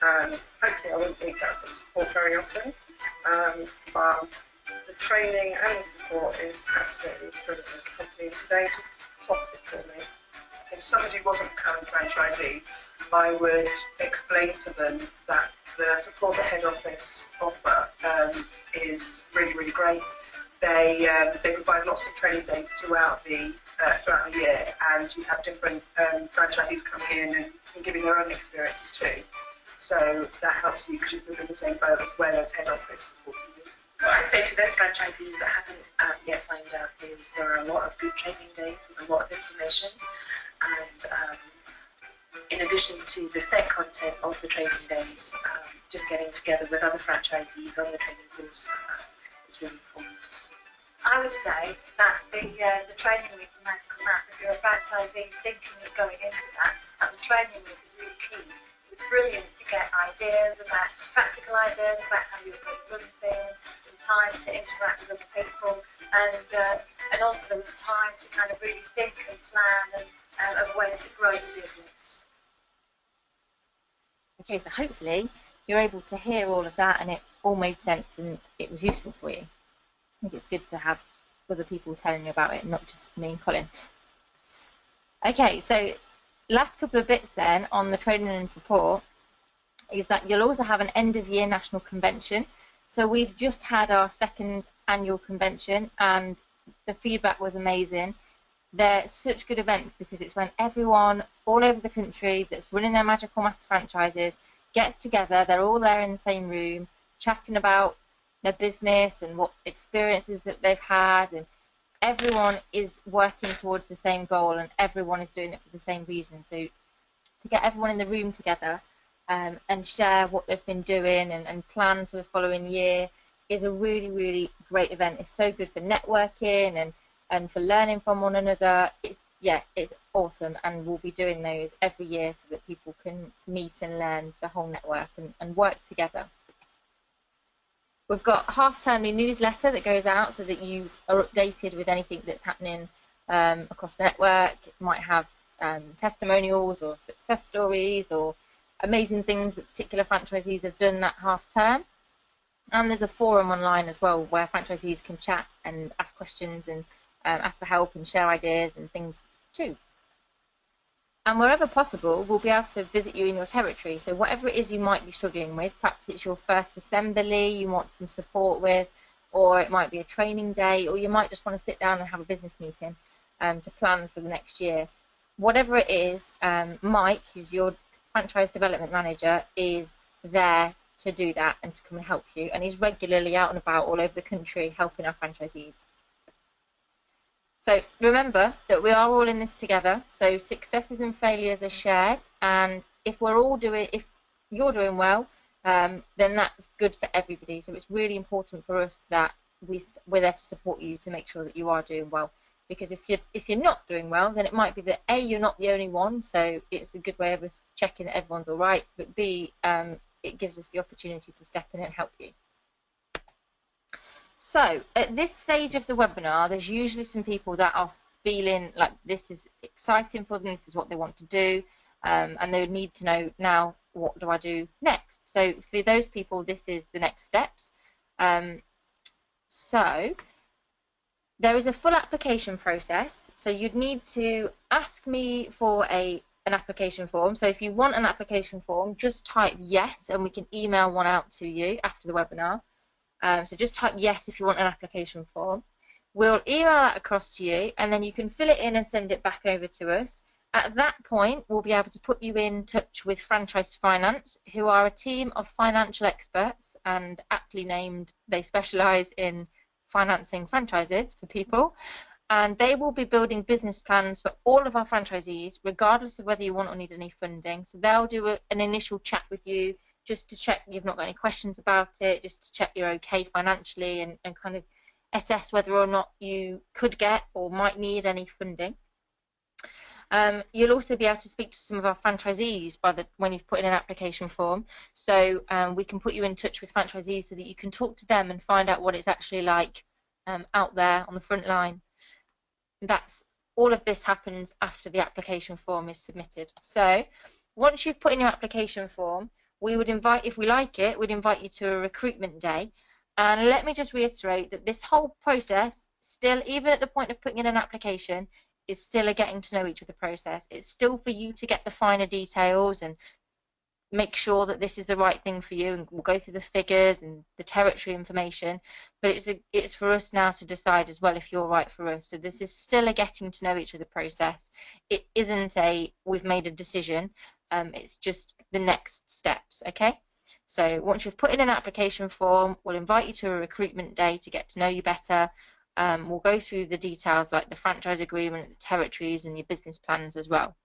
Hopefully I wouldn't need that sort of support very often, but the training and the support is absolutely brilliant as a company. Today just topped it for me. If somebody wasn't a current franchisee, I would explain to them that the support the head office offer is really, really great. They provide lots of training days throughout the year, and you have different franchisees coming in and giving their own experiences too. So that helps you because you're in the same boat as well as head office supporting you. What I'd say to those franchisees that haven't yet signed up is there are a lot of good training days with a lot of information, and in addition to the set content of the training days, just getting together with other franchisees on the training course is really important. I would say that the training week for Magical Maths, if you're a franchisee thinking of going into that, the training week is really key. It's brilliant to get ideas about practical ideas about how you're going to run things, and time to interact with other people, and also there was time to kind of really think and plan and of ways to grow the business. Okay, so hopefully you're able to hear all of that and it all made sense and it was useful for you. I think it's good to have other people telling you about it, not just me and Colin. Okay, so last couple of bits then on the training and support is that you'll also have an end-of-year national convention. So we've just had our second annual convention and the feedback was amazing. They're such good events because it's when everyone all over the country that's running their Magical Maths franchises gets together. They're all there in the same room chatting about their business and what experiences that they've had, and everyone is working towards the same goal and everyone is doing it for the same reason. So to get everyone in the room together and share what they've been doing and plan for the following year is a really, really great event. It's so good for networking and for learning from one another. It's awesome, and we'll be doing those every year so that people can meet and learn the whole network and work together. We've got half-termly newsletter that goes out so that you are updated with anything that's happening across the network. It might have testimonials or success stories or amazing things that particular franchisees have done that half-term. And there's a forum online as well where franchisees can chat and ask questions and ask for help and share ideas and things too. And wherever possible, we'll be able to visit you in your territory. So whatever it is you might be struggling with, perhaps it's your first assembly you want some support with, or it might be a training day, or you might just want to sit down and have a business meeting to plan for the next year. Whatever it is, Mike, who's your franchise development manager, is there to do that and to come and help you. And he's regularly out and about all over the country helping our franchisees. So remember that we are all in this together. So successes and failures are shared, and if you're doing well, then that's good for everybody. So it's really important for us that we're there to support you to make sure that you are doing well. Because if you're not doing well, then it might be that A, you're not the only one, so it's a good way of us checking that everyone's all right. But B, it gives us the opportunity to step in and help you. So at this stage of the webinar, there's usually some people that are feeling like this is exciting for them, this is what they want to do, and they would need to know now, what do I do next? So for those people, this is the next steps. So there is a full application process, so you'd need to ask me for an application form. So if you want an application form, just type yes and we can email one out to you after the webinar. So just type yes if you want an application form. We'll email that across to you and then you can fill it in and send it back over to us. At that point, we'll be able to put you in touch with Franchise Finance, who are a team of financial experts, and aptly named, they specialise in financing franchises for people, and they will be building business plans for all of our franchisees, regardless of whether you want or need any funding. So they'll do an initial chat with you just to check you've not got any questions about it, just to check you're okay financially, and kind of assess whether or not you could get or might need any funding. You'll also be able to speak to some of our franchisees when you've put in an application form. So we can put you in touch with franchisees so that you can talk to them and find out what it's actually like out there on the front line. All of this happens after the application form is submitted. So once you've put in your application form, we would invite, if we like it, we'd invite you to a recruitment day. And let me just reiterate that this whole process, still, even at the point of putting in an application, is still a getting to know each other process. It's still for you to get the finer details and make sure that this is the right thing for you, and we'll go through the figures and the territory information, but it's for us now to decide as well if you're right for us. So this is still a getting to know each other process. It isn't a we've made a decision, it's just the next steps, okay? So once you've put in an application form, we'll invite you to a recruitment day to get to know you better. We'll go through the details like the franchise agreement, the territories, and your business plans as well.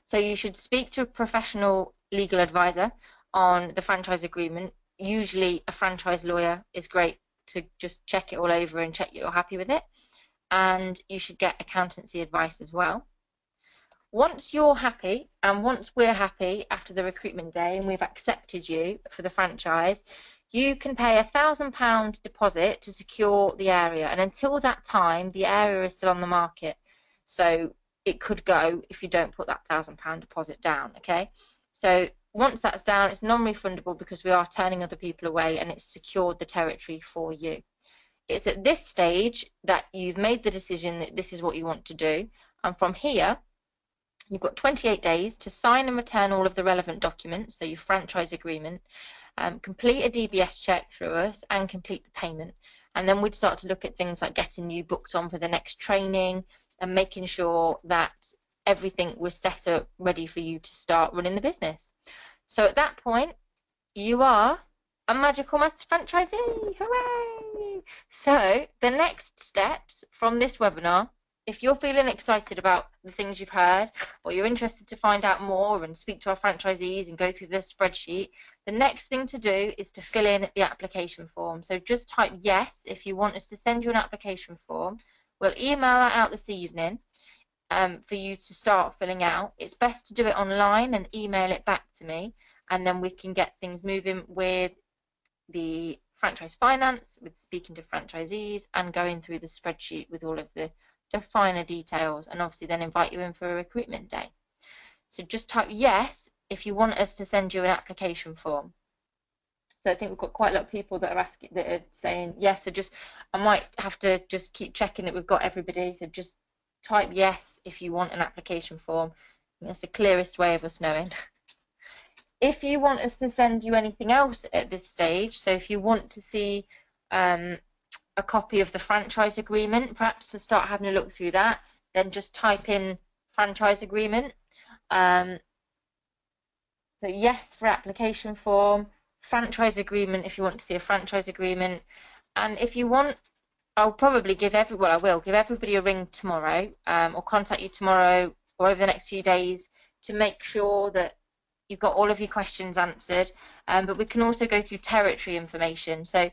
So you should speak to a professional legal advisor on the franchise agreement. Usually a franchise lawyer is great to just check it all over and check you're happy with it. And you should get accountancy advice as well. Once you're happy, and once we're happy after the recruitment day and we've accepted you for the franchise, you can pay £1,000 deposit to secure the area, and until that time the area is still on the market, so it could go if you don't put that £1,000 deposit down, okay? So once that's down, it's non-refundable because we are turning other people away and it's secured the territory for you. It's at this stage that you've made the decision that this is what you want to do, and from here you've got 28 days to sign and return all of the relevant documents, so your franchise agreement, complete a DBS check through us, and complete the payment. And then we'd start to look at things like getting you booked on for the next training and making sure that everything was set up ready for you to start running the business. So at that point, you are a Magical Maths franchisee. Hooray! So the next steps from this webinar, if you're feeling excited about the things you've heard, or you're interested to find out more and speak to our franchisees and go through the spreadsheet, the next thing to do is to fill in the application form. So just type yes if you want us to send you an application form. We'll email that out this evening for you to start filling out. It's best to do it online and email it back to me, and then we can get things moving with the franchise finance, with speaking to franchisees and going through the spreadsheet with all of the finer details, and obviously then invite you in for a recruitment day. So just type yes if you want us to send you an application form. So I think we've got quite a lot of people that are saying yes. So I might have to just keep checking that we've got everybody. So just type yes if you want an application form. That's the clearest way of us knowing. If you want us to send you anything else at this stage, so if you want to see a copy of the franchise agreement, perhaps to start having a look through that, then just type in franchise agreement. So yes for application form, franchise agreement if you want to see a franchise agreement. And if you want, I will give everybody a ring tomorrow, or contact you tomorrow or over the next few days to make sure that you've got all of your questions answered. But we can also go through territory information. So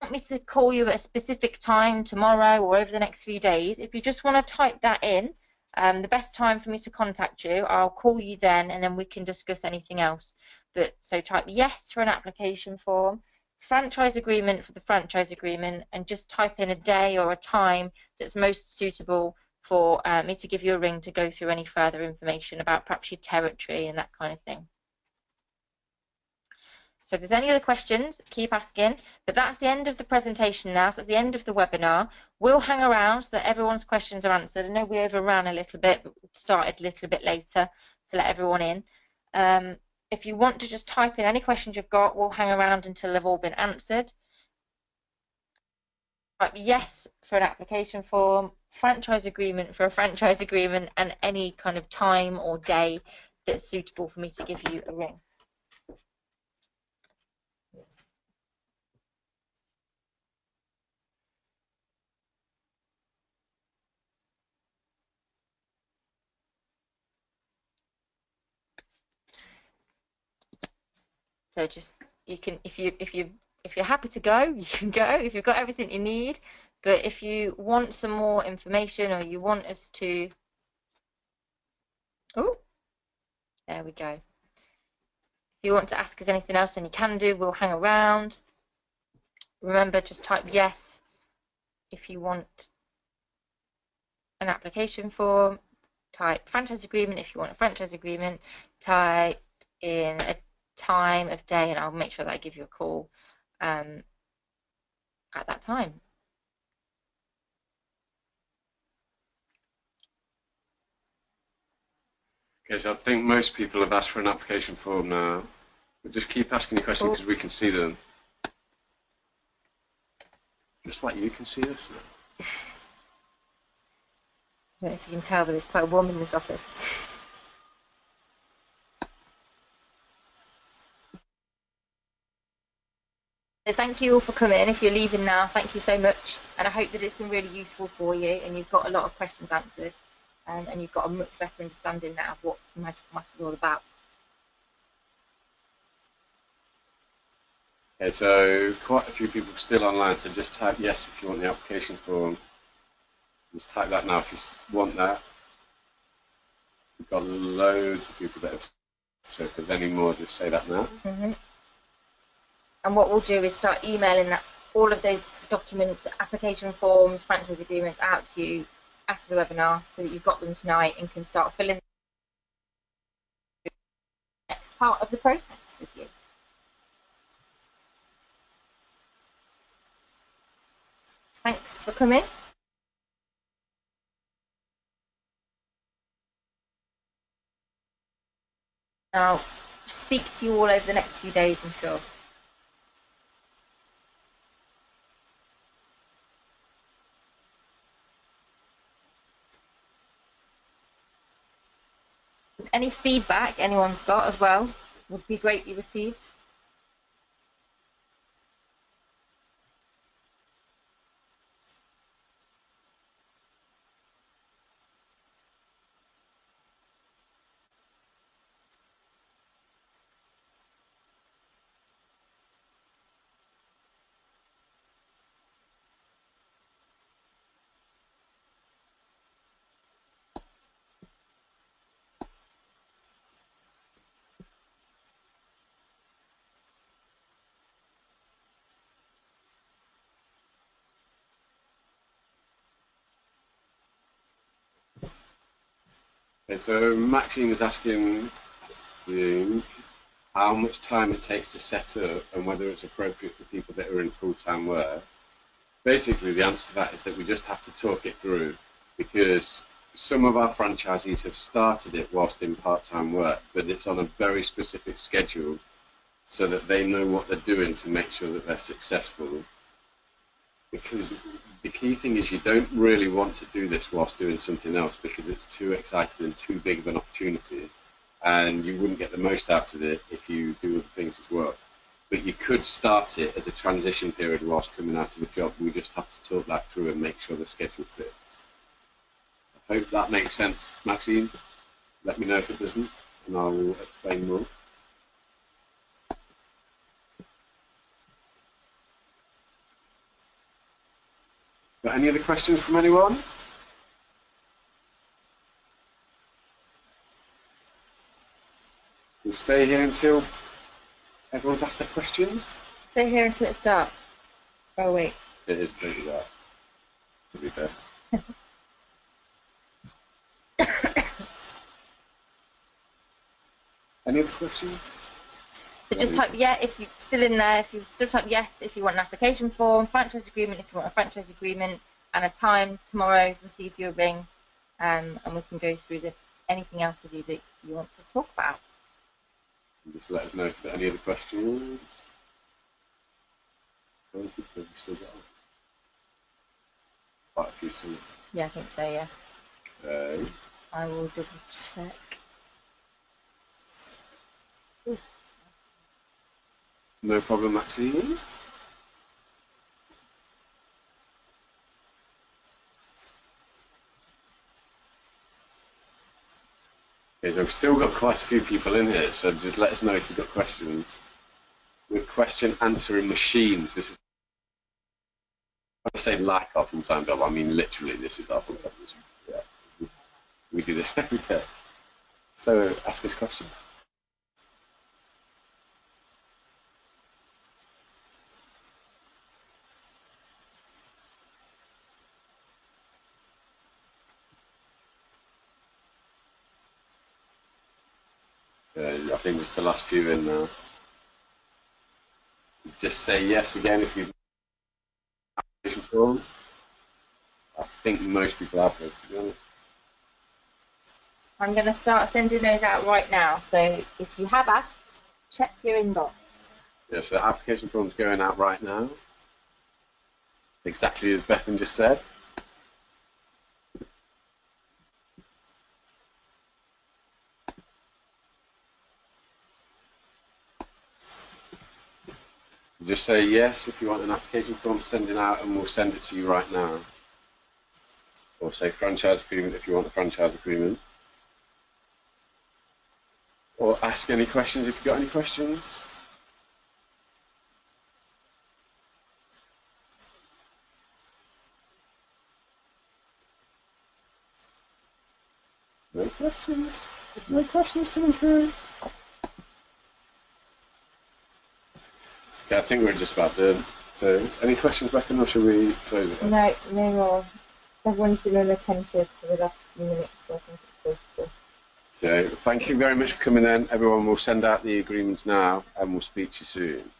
want me to call you at a specific time tomorrow or over the next few days, if you just want to type that in, the best time for me to contact you, I'll call you then, and then we can discuss anything else. but so type yes for an application form, franchise agreement for the franchise agreement, and just type in a day or a time that's most suitable for me to give you a ring to go through any further information about perhaps your territory and that kind of thing. So if there's any other questions, keep asking. But that's the end of the presentation now. So at the end of the webinar, we'll hang around so that everyone's questions are answered. I know we overran a little bit, but we started a little bit later to let everyone in. If you want to just type in any questions you've got, we'll hang around until they've all been answered. Type yes for an application form, franchise agreement for a franchise agreement, and any kind of time or day that's suitable for me to give you a ring. So just you can, if you're happy to go, you can go. If you've got everything you need, but if you want some more information or you want us to, oh, there we go. If you want to ask us anything else, then you can do. We'll hang around. Remember, just type yes if you want an application form. Type franchise agreement if you want a franchise agreement. Type in a time of day, and I'll make sure that I give you a call at that time. Okay, so I think most people have asked for an application form now. But just keep asking your questions because we can see them. Just like you can see us now. I don't know if you can tell, but it's quite warm in this office. So thank you all for coming. If you're leaving now, thank you so much. And I hope that it's been really useful for you and you've got a lot of questions answered and you've got a much better understanding now of what Magical Maths is all about. Okay, so quite a few people still online, so just type yes if you want the application form. Just type that now if you want that. We've got loads of people that have, so if there's any more, just say that now. Mm-hmm. And what we'll do is start emailing all of those documents, application forms, franchise agreements out to you after the webinar so that you've got them tonight and can start filling the next part of the process with you. Thanks for coming. I'll speak to you all over the next few days, I'm sure. Any feedback anyone's got as well would be greatly received. Okay, so Maxine is asking, I think, how much time it takes to set up and whether it's appropriate for people that are in full-time work. Basically, the answer to that is that we just have to talk it through because some of our franchisees have started it whilst in part-time work, but it's on a very specific schedule so that they know what they're doing to make sure that they're successful. Because the key thing is you don't really want to do this whilst doing something else because it's too exciting and too big of an opportunity and you wouldn't get the most out of it if you do other things as well. But you could start it as a transition period whilst coming out of a job. We just have to talk that through and make sure the schedule fits. I hope that makes sense, Maxine. Let me know if it doesn't and I'll explain more. Got any other questions from anyone? We'll stay here until Everyone's asked their questions? Stay here until it's dark. Oh, wait. It is pretty dark, to be fair. Any other questions? So just type yeah if you're still in there. If you still type yes if you want an application form, franchise agreement if you want a franchise agreement, and a time tomorrow for Steve your ring, and we can go through anything else with you that you want to talk about. Just let us know if you've got any other questions. I think we've still got quite a few still. Yeah, I think so. Yeah. Okay. I will double check. Ooh. No problem, Maxine. Okay, so we've still got quite a few people in here, so just let us know if you've got questions. We're question answering machines. This is, when I say like our full-time job, I mean literally this is our full-time job. Yeah. We do this every day. So ask us questions. I think it's the last few in now. Just say yes again if you've application form. I think most people have it, to be honest. I'm going to start sending those out right now. So if you have asked, check your inbox. Yeah, so the application form's going out right now. Exactly as Bethan just said. Just say yes if you want an application form sending out, and we'll send it to you right now. Or say franchise agreement if you want a franchise agreement. Or ask any questions if you've got any questions. No questions? No questions coming through? Okay, I think we're just about done. So, any questions, Bethan, or should we close it? No, no more. Everyone's been inattentive for the last few minutes, so I think it's good. Okay, thank you very much for coming in. Everyone will send out the agreements now, and we'll speak to you soon.